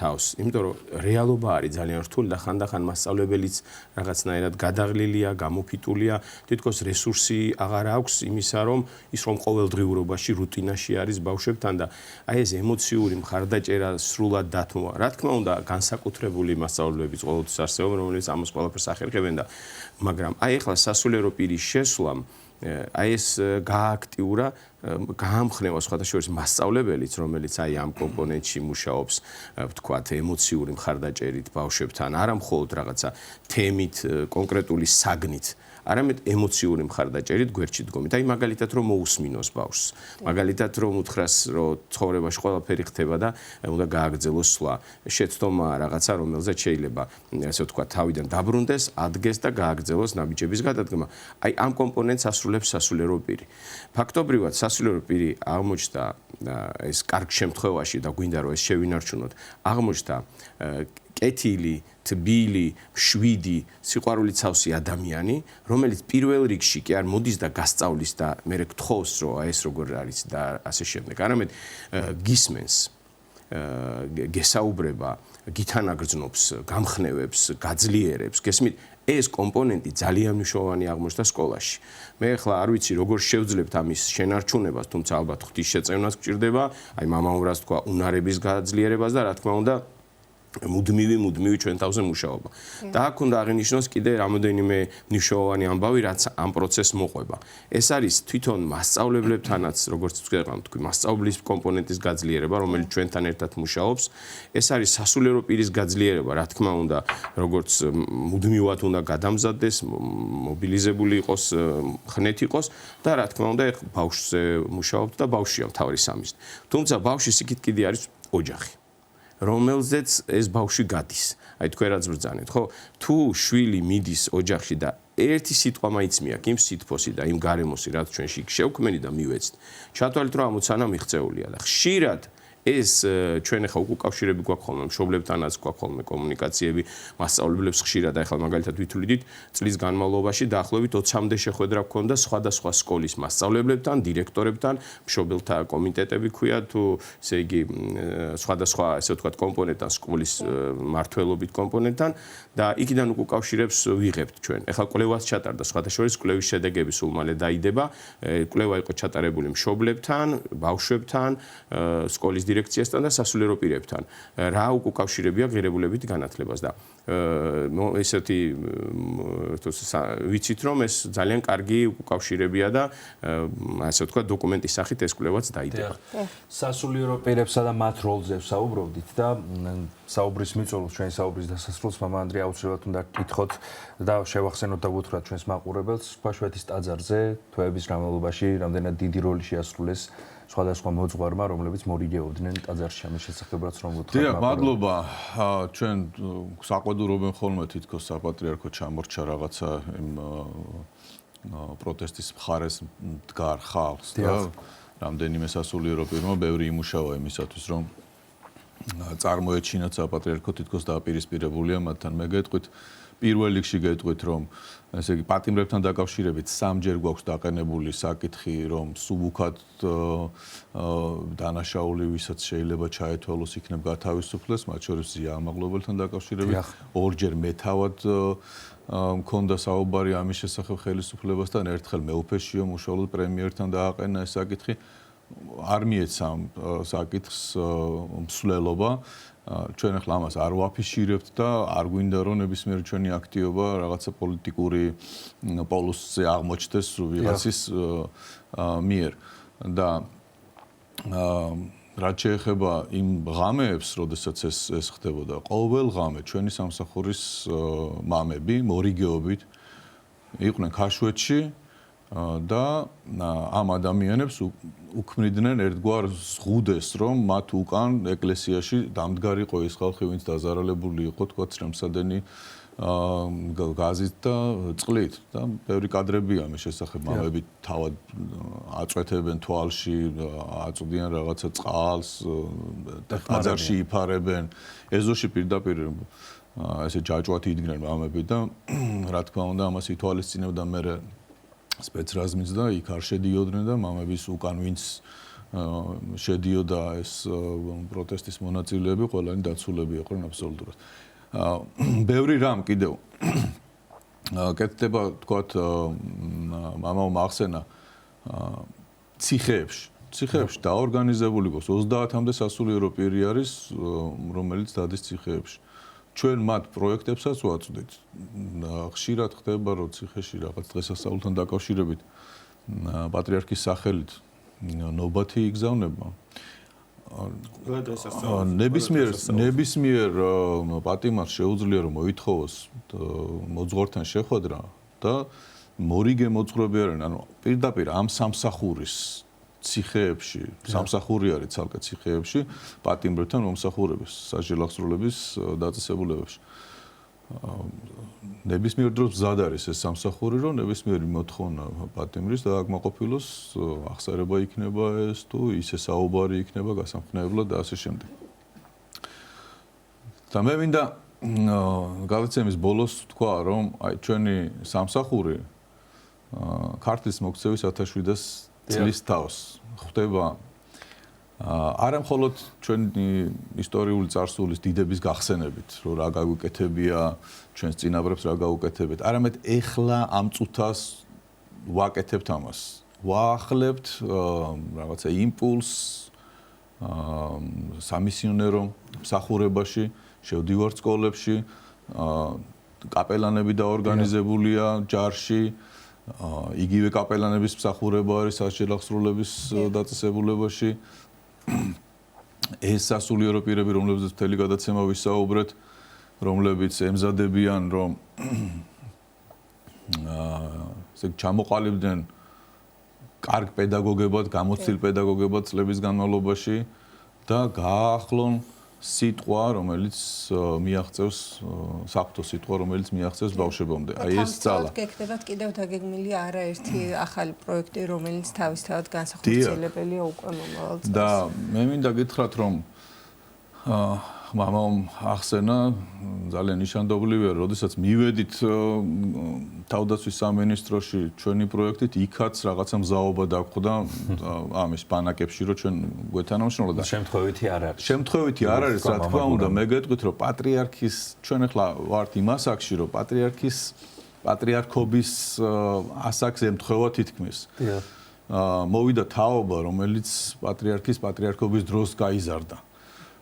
თავს, იმიტომ რომ რეალობა არის ძალიან რთული და ხანდახან მასწავლებელიც რაღაცნაირად გადაღლილია, გამოფიტულია, თითქოს რესურსი აღარ აქვს იმისა, რომ ის რომ ყოველდღიურობაში რუტინაში არის ბავშვებთან და აი ეს ემოციური მხარდაჭერა სრულად დათმობა. რა თქმა უნდა, განსაკუთრებული მასწავლებლებიც ყოველთვის არსებობენ, რომლებიც ამას ყველაფერს ახერხებენ და მაგრამ აი ახლა სასულიერო პირის შესვლამ აი ეს გააქტიურა, გაამხნევა სხვათა შორის მასწავლებელიც, რომელიც აი ამ კომპონენტში მუშაობს, ვთქვათ, ემოციური მხარდაჭერით ბავშვებთან, არა მხოლოდ რაღაცა თემით, კონკრეტული საგნით, არამედ ემოციური მხარდაჭერით გვერდში დგომით. აი მაგალითად რომ მოусმინოს ბავშვს, მაგალითად რომ უთხრას, რომ ცხოვრებაში ყველაფერი ხდება და უნდა გააგრძელოს სვლა. შეცდომა რაღაცა, რომელზეც შეიძლება, ასე ვთქვათ, თავიდან დაბრუნდეს, ადგეს და გააგრძელოს ნაბიჯების გადადგმა. აი ამ კომპონენტს ასრულებს სასულიერო პირი. ფაქტობრივად სასულიერო პირი აღმოჩნდა ეს კარგ შემთხვევაში და გვინდა რომ ეს შევინარჩუნოთ, აღმოჩნდა კეთილი, თბილი, მშვიდი, სიყვარულით სავსე ადამიანი, რომელიც პირველ რიგში კი არ მოდის და გასწავლის და მერე გთხოვს, რომ აი ეს როგორ არის და ასე შემდეგ. არამედ გისმენს, გესაუბრება, გითანაგრძნობს, გამხნევებს, გაძლიერებს, გესმით, ეს კომპონენტი ძალიან მნიშვნელოვანი აღმოჩნდა სკოლაში. მე ახლა არ ვიცი როგორ შევძლებთ ამის შენარჩუნებას, თუმცა ალბათ ღვთისშეწევნაც გჭირდება, აი მამაურას თქვა, უნარების გაძლიერებას და რა თქმა უნდა მუდმივი ჩვენ თავზე მუშაობა. და აქ უნდა აღინიშნოს კიდე რამოდენიმე მნიშვნელოვანი ამბავი, რაც ამ პროცესს მოყვება. ეს არის თვითონ მასწავლებლებთანაც, როგორც თქვი, მასწავლებლის კომპონენტის გაძლიერება, რომელიც ჩვენთან ერთად მუშაობს. ეს არის სასულიერო პირის გაძლიერება, რა თქმა უნდა, როგორც მუდმივად უნდა გადამზადდეს, მობილიზებული იყოს, ხნეთ იყოს და რა თქმა უნდა, ბავშვზე მუშაობთ და ბავშვია მთავარი სამიზნე. თუმცა ბავშვის იქით კიდე არის ოჯახი. რომელზეც ეს ბავშვი გადის. აი თქვენ რაც ბრძანეთ, ხო? თუ შვილი მიდის ოჯახში და ერთი სიტყვა მაინც მიაქვს იმ სითფოსი და იმ გარემოსი, რაც ჩვენში შევქმენი და მივეცთ. ჩათვალეთ, რომ ამოცანა მიღწეულია და ხშირად ეს ჩვენ ახლა უკავშირები გვაქვს ხოლმე, მშობლებთანაც გვაქვს ხოლმე კომუნიკაციები, მასწავლებლებს ხშირად ახლა მაგალითად ვითვლიდით, წლის განმავლობაში დაახლოებით 20-მდე შეხვედრა გქონდა სხვადასხვა სკოლის მასწავლებლებთან, დირექტორებთან, მშობელთა კომიტეტები ქვია თუ ესე იგი სხვადასხვა ესე ვთქვათ კომპონენტთან, სკოლის მმართველობით კომპონენტთან და იქიდან უკავშირებს ვიღებთ ჩვენ. ახლა კვლევაც ჩატარდა, სხვათა შორის კვლევის შედეგები სულ მალე დაიდება. კვლევა იყო ჩატარებული მშობლებთან, ბავშვებთან, სკოლის დირექციასთან და სასულიერო პირებთან. რა უკავშირებია ღირებულებით განათლებას და ესეთი ვიცით რომ ეს ძალიან კარგი უკავშირებია და ასე ვთქვათ დოკუმენტის სახით ეს კვლევაც დაიდება. სასულიერო პირებსა და მათ როლზე ვსაუბრობდით და საუბრის მიწურულს ჩვენი საუბრის დასასრულს მამა ანდრია აუცილებლად უნდა გკითხოთ და შევახსენოთ და გუთხრათ ჩვენს მაყურებელს ბავშვეთის ტაძარზე თვეების განმავლობაში რამდენად დიდი როლი შეასრულეს სხვადასხვა მოძღვარმა, რომლებიც მორიგეობდნენ ტაძარში ამის შესახებ რაც რომ ვუთხრათ. დიახ, მადლობა. ჩვენ საყვედურობენ ხოლმე თითქოს საპატრიარქო ჩამორჩა რაღაცა იმ პროტესტის მხარეს მდგარ ხალხს და რამდენიმე სასულიერო პირმა ბევრი იმუშავა იმისათვის, რომ წარმოეჩინათ საპატრიარქო თითქოს დააპირისპირებულია მათთან. მე გეტყვით პირველ რიგში გეტყვით, რომ ესე იგი პატიმრებთან დაკავშირებით სამჯერ გვაქვს დაყენებული საკითხი, რომ სუბუქად დანაშაული, ვისაც შეიძლება ჩაეთვალოს, იქნებ გათავისუფლდეს, მათ შორის ზია ამაღლობელთან დაკავშირებით. ორჯერ მე თავად მქონდა საუბარი ამის შესახებ ხელისუფლებასთან, ერთხელ მეუფეშიო მუშაობთ პრემიერთან დააყენა ეს საკითხი. არ მიეცა საკითხს მსვლელობა. ჩვენ ახლა ამას არ ვაფიშირებთ და არ გვინდა რომ ნებისმიერი ჩვენი აქტივობა რაღაცა პოლიტიკური პოლუსზე აღმოჩნდეს ვიღაცის მიერ და რაც შეეხება იმ ღამეებს, როდესაც ეს ხდებოდა, ყოველ ღამე ჩვენი სამსახურის მამები მორიგეობით იყვნენ ქაშვეთში და ამ ადამიანებს უქმნიდნენ ერთგვარ ზღუდეს, რომ მათ უკან ეკლესიაში დამდგარიყო ეს ხალხი, ვინც დაზარალებული იყო, თქვა ცრემსადენი გაზით და წყლით და ბევრი კადრებია ამის შესახებ, მამები თავად აწვეთებენ თვალში, აწვდიან რაღაცა წყალს, ტაძარში იფარებენ, ეზოში პირდაპირ ესე ჯაჭვად იდგნენ მამები და რა თქმა უნდა ამას ითვალისწინებდა მე სპეცრაზმიც და იქ არ შედიოდნენ და მამების უკან ვინც შედიოდა ეს პროტესტის მონაწილეები, ყველანი დაცულები იყვნენ აბსოლუტურად. ბევრი რამ კიდევ კეთდება, თქვათ, მამაო ახსენა ციხეებში დაორგანიზებული გვაქვს 30-მდე სასულიერო პირი არის, რომელიც დადის ციხეებში. ჩვენ მათ პროექტებსაც ვაწვდით. ხშირად ხდება, რომ ციხეში რაღაც დღესასწაულთან დაკავშირებით პატრიარქის სახელით ნობათი იგზავნება. ნებისმიერ პატიმარს შეუძლია რომ მოითხოვოს მოძღვართან შეხვედრა და მორიგე მოძღვრები არიან, ანუ პირდაპირ ამ სამსახურის ციხეებში, სამსახური არის ცალკე ციხეებში, პატიმრებთან მომსახურების, საჯელახსრულების დაწესებულებებში. ნებისმიერ დროს მზად არის ეს სამსახური, რომ ნებისმიერი მოთხოვნა პატიმრის დააკმაყოფილოს, აღსარება იქნება ეს თუ ისე საუბარი იქნება გასამხნეებლად და ასე შემდეგ. და მე მინდა გადაცემის ბოლოს თქვა, რომ აი ჩვენი სამსახური ქართლის მოქცევის 1700 წლის თავს ხდება არა მხოლოდ ჩვენი ისტორიული წარსულის დიდების გახსენებით, რომ რა გაგვიკეთებია, ჩვენს წინაპრებს რა გაუკეთებთ, არამედ ეხლა ამ წუთას ვაკეთებთ ამას. ვაახლებთ რაღაცა იმპულსს სამისიონერო მსახურებაში, შევდივართ სკოლებში, კაპელანები დაორგანიზებულია ჯარში, იგივე კაპელანების მსახურება არის საჯელახსრულების დაწესებულებაში. ეს სასულიერო პირები, რომლებზეც მთელი გადაცემა ვისაუბრეთ, რომლებიც ემზადებიან, რომ ესე ჩამოყალიბდნენ კარგ პედაგოგებად, გამოცდილ პედაგოგებად წლების განმავლობაში და გააახლონ სიტყვა, რომელიც მიაღწევს საფრთხო სიტყვა, რომელიც მიაღწევს ბავშვებამდე. აი ეს ძალა. გეკეთებათ კიდევ დაგეგმილი არაერთი ახალი პროექტი, რომელიც თავისთავად განსახორციელებელია უკვე მომავალ წელს. და მე მინდა გითხრათ, რომ მამამ ახსენა ძალიან ნიშანდობლივია, როდესაც მივედით თავდაცვის სამინისტროში ჩვენი პროექტით, იქაც რაღაცა მზაობა დაგვხვდა ამის ბანაკებში, რომ ჩვენ გვეთანამშრომლოთ და შემთხვევითი არ არის. შემთხვევითი არ არის, რა თქმა უნდა, მე გეტყვით, რომ პატრიარქის ჩვენ ახლა ვართ იმ ასაკში, რომ პატრიარქობის ასაკს ემთხვევა თითქმის. მოვიდა თაობა, რომელიც პატრიარქობის დროს გაიზარდა.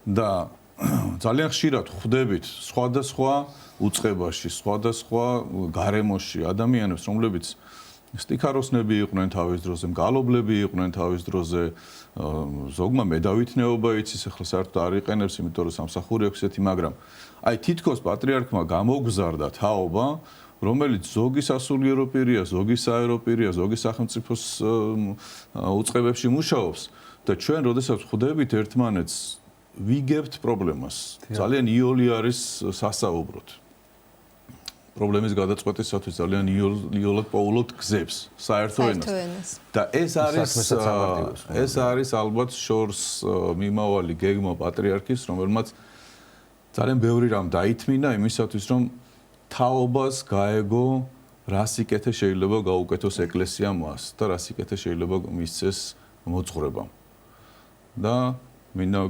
და ძალიან ხშირად ხვდებით სხვადასხვა უწყებაში, სხვადასხვა გარემოში ადამიანებს, რომლებიც სტიქაროსნები იყვნენ თავის დროზე, მგალობლები იყვნენ თავის დროზე, ზოგმა მედავითნეობა იცის, ახლა საერთოდ არ იყენებს, იმიტომ რომ სამსახური აქვს ესეთი, მაგრამ აი თითქოს პატრიარქმა გამოგზარდა თაობა, რომელიც ზოგი სასულიერო პირია, ზოგი საერო პირია, ზოგი სახელმწიფოს უწყებებში მუშაობს და ჩვენ როდესაც ხვდებით ერთმანეთს ვიგებთ პრობლემას. ძალიან იოლი არის სასაუბროთ. პრობლემის გადაწყვეტისათვის ძალიან იოლად პოულობთ გზებს, საერთო ენას. და ეს არის ალბათ შორს მიმავალი გეგმა პატრიარქის, რომელმაც ძალიან ბევრი რამ დაითმინა იმისათვის, რომ თაობას გაეგო რა სიკეთე შეიძლება გაუკეთოს ეკლესიამ მას და რა სიკეთე შეიძლება მისცეს მოძღვრებამ. და მინდა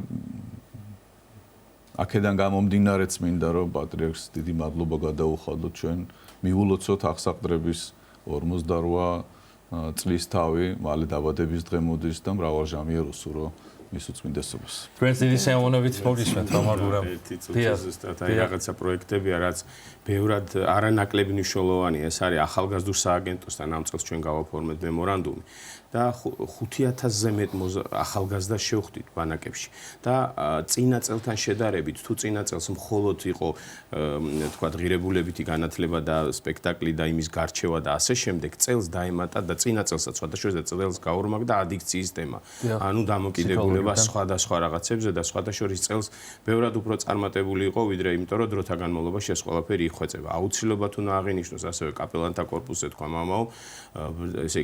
აქედან გამომდინარეც მინდა რომ პატრიარქს დიდი მადლობა გადაუხადოთ ჩვენ მიულოცოთ აღსაყდრების 48 წლის თავი, მალე დაბადების დღე მოდის და მრავალჟამიერ უსურო მის უწმინდესობას. ჩვენს დიდი სიამოვნებით მოგისმენთ თამარ. ზუსტად აი რაღაცა პროექტებია, რაც ბევრად არანაკლები მნიშვნელოვანია. ეს არის ახალგაზრდულ სააგენტოსთან ამ წელს ჩვენ გავაფორმეთ მემორანდუმი. და 5000-ზე მეტ ახალგაზრდას შევხვდით ბანაკებში და წინა წელთან შედარებით თუ წინა წელს მხოლოდ იყო თქვა ღირებულებითი განათლება და სპექტაკლი და იმის გარჩევა და ასე შემდეგ წელს დაემატა და წინა წელსაც სხვადასხვა წელს გაორმაგდა ადიქციის თემა. ანუ დამოკიდებულება გაფრთხილება სხვადასხვა რაღაცებზე და სხვადასხვა წელს ბევრად უფრო წარმატებული იყო, ვიდრე იმიტომ, რომ დროთა განმავლობაში ეს ყველაფერი იხვეწება. აუცილებლად უნდა აღინიშნოს ასევე კაპელანთა კორპუსზე თქვა მამაო, ესე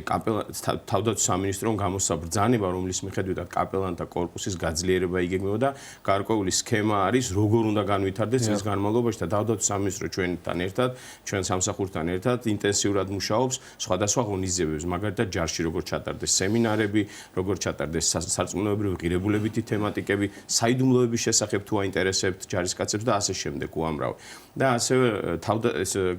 თავდაცვის სამინისტრომ გამოსცა ბრძანება, რომლის მიხედვითაც კაპელანთა კორპუსის გაძლიერება იგეგმება და გარკვეული სქემა არის, როგორ უნდა განვითარდეს წლის განმავლობაში და თავდაცვის სამინისტრო ჩვენთან ერთად, ჩვენ სამსახურთან ერთად ინტენსიურად მუშაობს სხვადასხვა ღონისძიებებზე, მაგალითად ჯარში როგორ ჩატარდეს სემინარები, როგორ ჩატარდეს სარწმუნოებრივი ღირებულებითი თემატიკები, საიდუმლოების შესახებ თუ აინტერესებთ ჯარისკაცებს და ასე შემდეგ უამრავი. და ასევე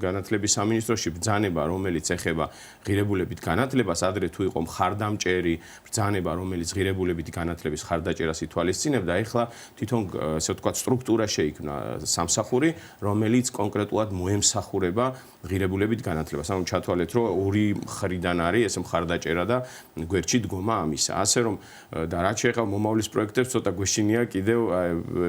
განათლების სამინისტროში ბრძანება, რომელიც ეხება ღირებულებით განათლებას, ადრე თუ იყო მხარდამჭერი ბრძანება, რომელიც ღირებულებით განათლების ხარდაჭერას ითვალისწინებდა, ეხლა თვითონ ასე ვთქვათ სტრუქტურა შეიქმნა სამსახური, რომელიც კონკრეტულად მოემსახურება ღირებულებით განათლებას. ანუ ჩათვალეთ, რომ ორი მხრიდან არის ეს მხარდაჭერა და გვერდში დგომა ამისა. ასე რომ და რაც შეეხება მომავლის პროექტებს, ცოტა გვეშინია კიდევ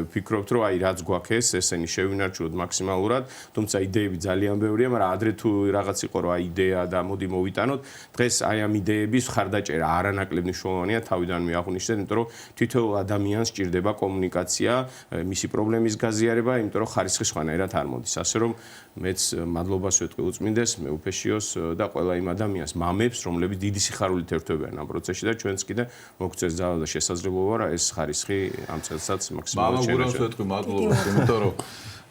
ფიქრობთ, რომ აი რაც გვაქვს ესენი შევინარჩუნოთ მაქსიმალურად, თუმცა იდეები ძალიან ბევრია, მაგრამ ადრე თუ რაღაც იყო რომ აი იდეა და მოდი მოვიტანოთ, დღეს აი ამ იდეების მხარდაჭერა არანაკლებ მნიშვნელოვანია, თავიდან მიაღვნიშნეთ, იმიტომ რომ თითოეულ ადამიანს სჭირდება კომუნიკაცია, მისი პრობლემის გაზიარება, იმიტომ რომ ხარისხი სხვანაირად არ მოდის. ასე რომ მეც მადლობას ვეთქვი უწმინდეს, მეუფეშიოს და ყველა იმ ადამიანს, მამებს, რომლებიც დიდი სიხარულით ერთვებიან ამ პროცესში და ჩვენც კიდე მოგწეს ძალა და შესაძლებლობა რა ეს ხარისხი ამ წელსაც მაქსიმალურად შევეჭეროთ. მამაგურავს ვეთქვი მადლობას, იმიტომ რომ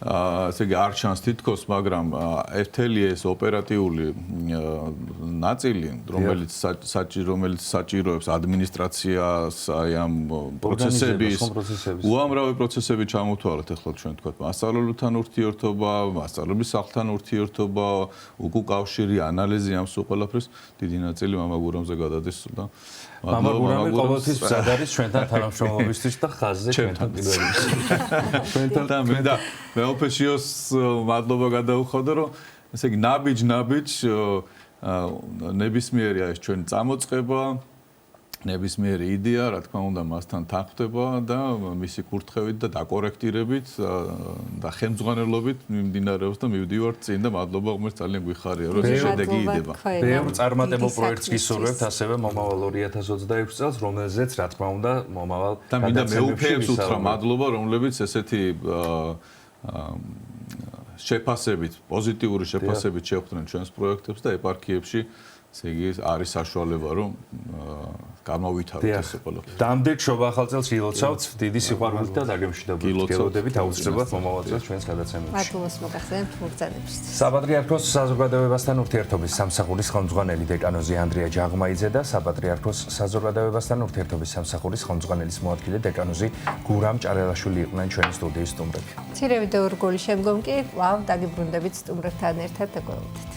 ასე იგი არ ჩანს თითქოს, მაგრამ ერთელი ეს ოპერატიული ნაწილი, რომელიც საჭიროებს ადმინისტრაციას, აი ამ პროცესების, უამრავი პროცესები ჩამოთვალეთ ახლა ჩვენ თქვა, მასწავლებელთან ურთიერთობა, მასწავლებლების სახლთან ურთიერთობა, უკავშირი, ანალიზი ამ სულ ყველაფრის დიდი ნაწილი მამაგურამზე გადადის და მამაგურამი ყოველთვის მზად არის ჩვენთან თანამშრომლობისთვის და ხაზზე ჩვენთან პირველი. ჩვენთან და მეოფეშიოს მადლობა გადაუხავდა, რომ ესე იგი ნაბიჯ ნებისმიერი ეს ჩვენი წამოწყება, ნებისმიერი იდეა, რა თქმა უნდა, მასთან თანხდება და მისი კურთხევით და დაკორექტირებით და ხელმძღვანელობით მიმდინარეობს და მივდივართ წინ და მადლობა ღმერთს ძალიან გვიხარია, რომ ეს შედეგი იდება. ბევრ წარმატებულ პროექტს გისურვებთ ასევე მომავალ 2026 წელს, რომელზეც რა თქმა უნდა, მომავალ და მინდა მეუფეებს უთხრა მადლობა, რომლებიც ესეთი შეფასებით, პოზიტიური შეფასებით შეხვდნენ ჩვენს პროექტებს და ეპარქიებში, ესე იგი არის საშუალება, რომ გამოვითაროთ ეს ყველაფერი. დამდეგ შობა ახალ წელს ილოცავთ დიდი სიყვარულით და დაგემშვიდობებით აუცილებლად მომავალ წელს ჩვენს გადაცემებში. მადლობას მოგახსენებთ მოგზაურობისთვის. საპატრიარქოს საზოგადოებასთან ურთიერთობის სამსახურის ხელმძღვანელი დეკანოზი ანდრია ჯაღმაიძე და საპატრიარქოს საზოგადოებასთან ურთიერთობის სამსახურის ხელმძღვანელის მოადგილე დეკანოზი გურამ ჭარელაშვილი იყვნენ ჩვენი სტუდიის სტუმრები. მცირე ვიდეო რგოლის შემდგომ კი კვლავ დაგიბრუნდებით სტუმრებთან ერთად და გველოდით.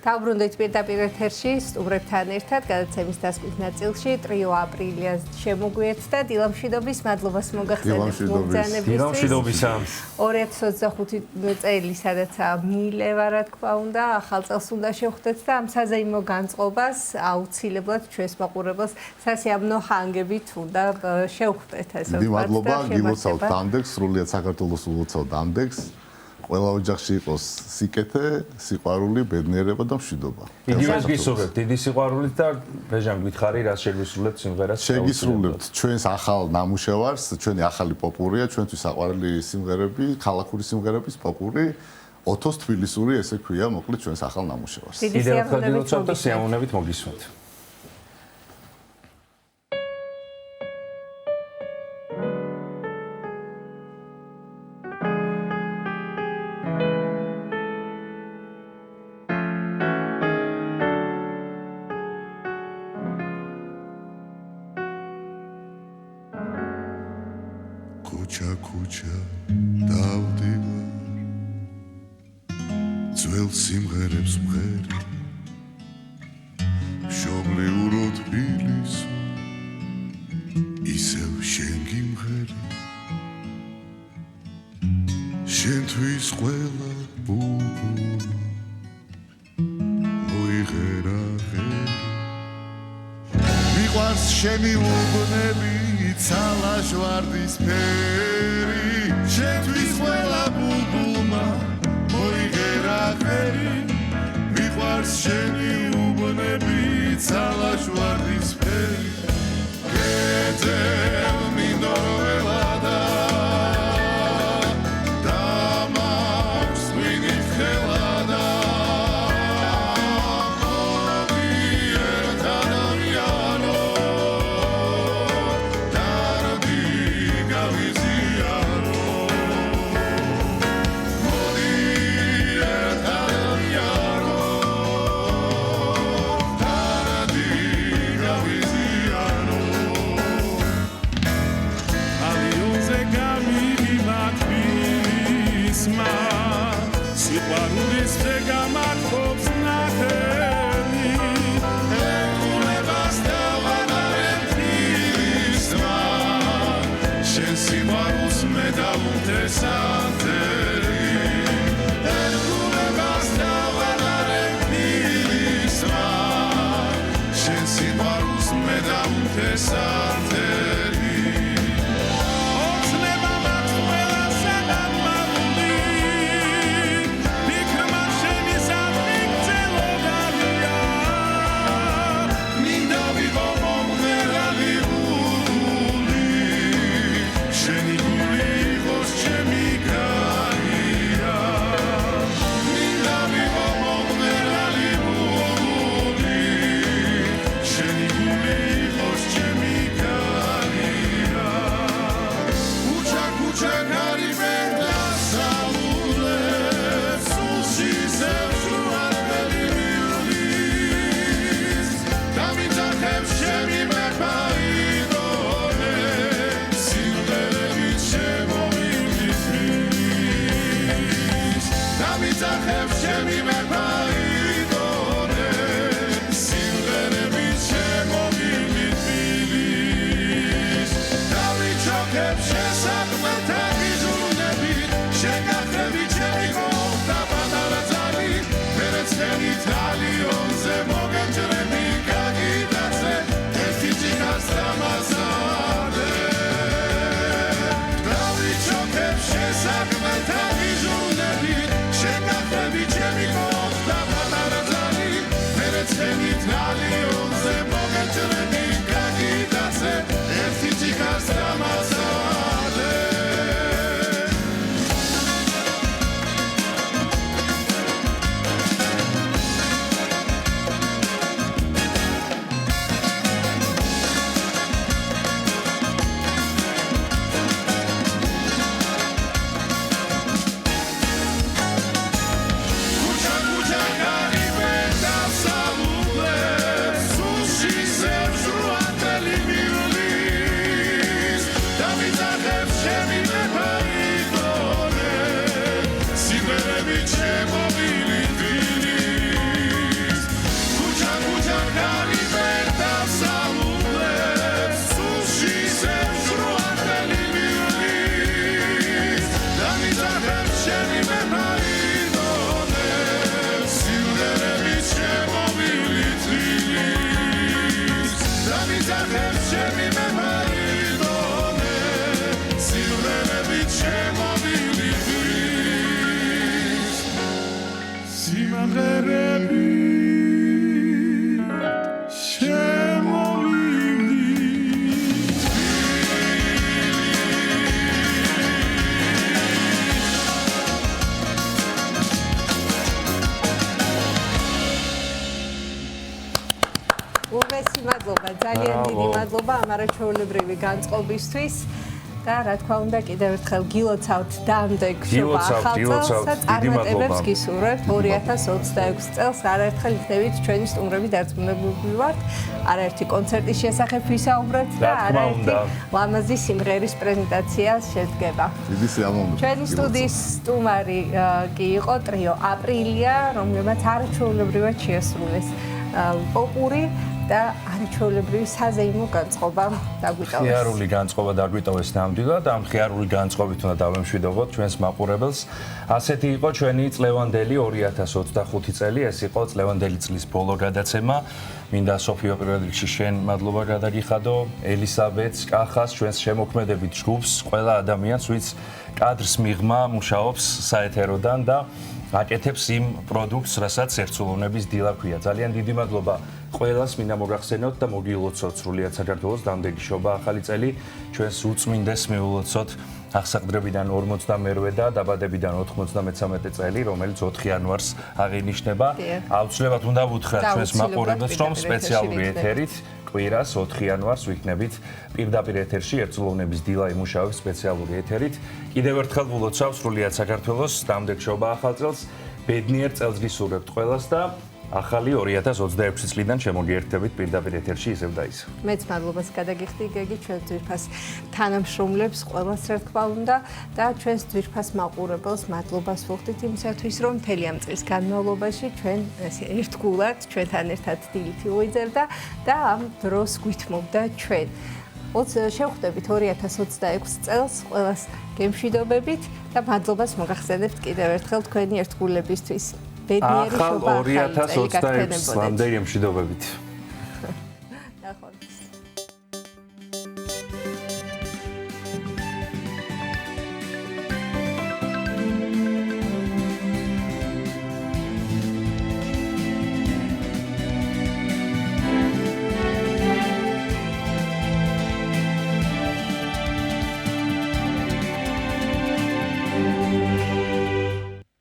დავბრუნდით პირდაპირ ეთერში სტუმრებთან ერთად გადაცემის დასკვით ნაწილში ტრიო აპრილია შემოგვიერთდა დილამშვიდობის მადლობას მოგახსენებთ მოგზაურობისთვის 2025 წელი სადაც მიილევა რა თქმა უნდა ახალ წელს უნდა შევხვდეთ და ამ საზეიმო განწყობას აუცილებლად ჩვენს მაყურებელს სასიამოვნო ჰანგებით უნდა შევხვდეთ ასე ვთქვათ. მადლობა გილოცავთ დამდეგს სრულიად საქართველოს ულოცავთ დამდეგს. ყველა ოჯახში იყოს სიკეთე, სიყვარული, ბედნიერება და მშვიდობა. იგივეს გისურვებთ, დიდი სიყვარულით და ბეჟან გითხარი, რას შეგისრულებთ სიმღერას? შეგისრულებთ ჩვენს ახალ ნამუშევარს, ჩვენი ახალი პოპურია, ჩვენთვის საყვარელი სიმღერები, ქალაქური სიმღერების პოპური, ოთოს თბილისური, ესე ქვია, მოკლედ ჩვენს ახალ ნამუშევარს. კიდევ ერთხელ გილოცავთ და სიამოვნებით მოგისმენთ. ქუჩა დავდივარ ძველ სიმღერებს მღერი მშობლიურო თბილისო ისევ შენ გიმღერი შენთვის ყველა ბუბულა მოიღერა ღერი მიყვარს შენი უბნები ცალაშ ვარდის ფერი შენთვის ყველა ბუბულმა მოიღერა ღერი მიყვარს შენი უბნები ცალაშ ვარდის ფერი გეძებ მინდორო ველადა და მაქვს გვინით ხელადა Sheni guli, ძალიან დიდი მადლობა ამ არაჩვეულებრივი განწყობისთვის და რა თქმა უნდა კიდევ ერთხელ გილოცავთ დამდეგ შობა ახალ წელს და წარმატებებს გისურვებთ 2026 წელს არაერთხელ იქნებით ჩვენი სტუმრები დარწმუნებული ვართ არაერთი კონცერტის შესახებ ვისაუბრებთ და არაერთი ლამაზი სიმღერის პრეზენტაცია შედგება. დიდი სიამოვნებაა. ჩვენი სტუდიის სტუმარი კი იყო ტრიო აპრილია, რომელმაც არაჩვეულებრივად შეასრულეს პოპური და არაჩვეულებრივი საზეიმო განწყობა დაგვიტოვეს. ხიარული განწყობა დაგვიტოვეს ნამდვილად, ამ ხიარული განწყობით უნდა დავემშვიდობოთ ჩვენს მაყურებელს. ასეთი იყო ჩვენი წლევანდელი 2025 წელი, ეს იყო წლევანდელი წლის ბოლო გადაცემა. მინდა სოფიო პირველ რიგში შენ მადლობა გადაგიხადო, ელისაბედს, კახას, ჩვენს შემოქმედებით ჯგუფს, ყველა ადამიანს, ვინც კადრს მიღმა, მუშაობს საეთეროდან და აკეთებს იმ პროდუქტს, რასაც ერთსულოვნების დილა ქვია. ძალიან დიდი მადლობა ყველას, მინდა მოგახსენოთ და მოგილოცოთ სრულიად საქართველოს დამდეგი შობა ახალი წელი. ჩვენს უწმინდეს მიულოცოთ აღსაყდრებიდან 48 და დაბადებიდან 93 წელი, რომელიც 4 იანვარს აღინიშნება. აუცილებლად უნდა ვუთხრათ ჩვენს მაყურებელს, რომ სპეციალური ეთერით კვირას 4 იანვარს ვიქნებით პირდაპირ ეთერში ერთსულოვნების დილა იმუშავებს სპეციალური ეთერით. კიდევ ერთხელ ვილოცავ სრულიად საქართველოს დამდეგ შობა ახალ წელს. ბედნიერ წელს გისურვებთ ყველას და ახალი 2026 წლიდან შემოგიერთებით პირდაპირ ეთერში ისევ და ისევ. მეც მადლობას გადაგიხდი გეგი ჩვენ ძვირფას თანამშრომლებს ყველას რა თქმა უნდა და ჩვენს ძვირფას მაყურებელს მადლობას ვუხდით იმისათვის რომ მთელი ამ წლის განმავლობაში ჩვენ ესე ერთგულად ჩვენთან ერთად დილით ვიძერდა და ამ დროს გვითმობდა ჩვენ. შევხვდებით 2026 წელს ყველას გემშვიდობებით და მადლობას მოგახსენებთ კიდევ ერთხელ თქვენი ერთგულებისთვის. ბედნიერი შობა ახალ წელი გაგრძელებოდეთ. ახალ 2026 წლამდე გემშვიდობებით.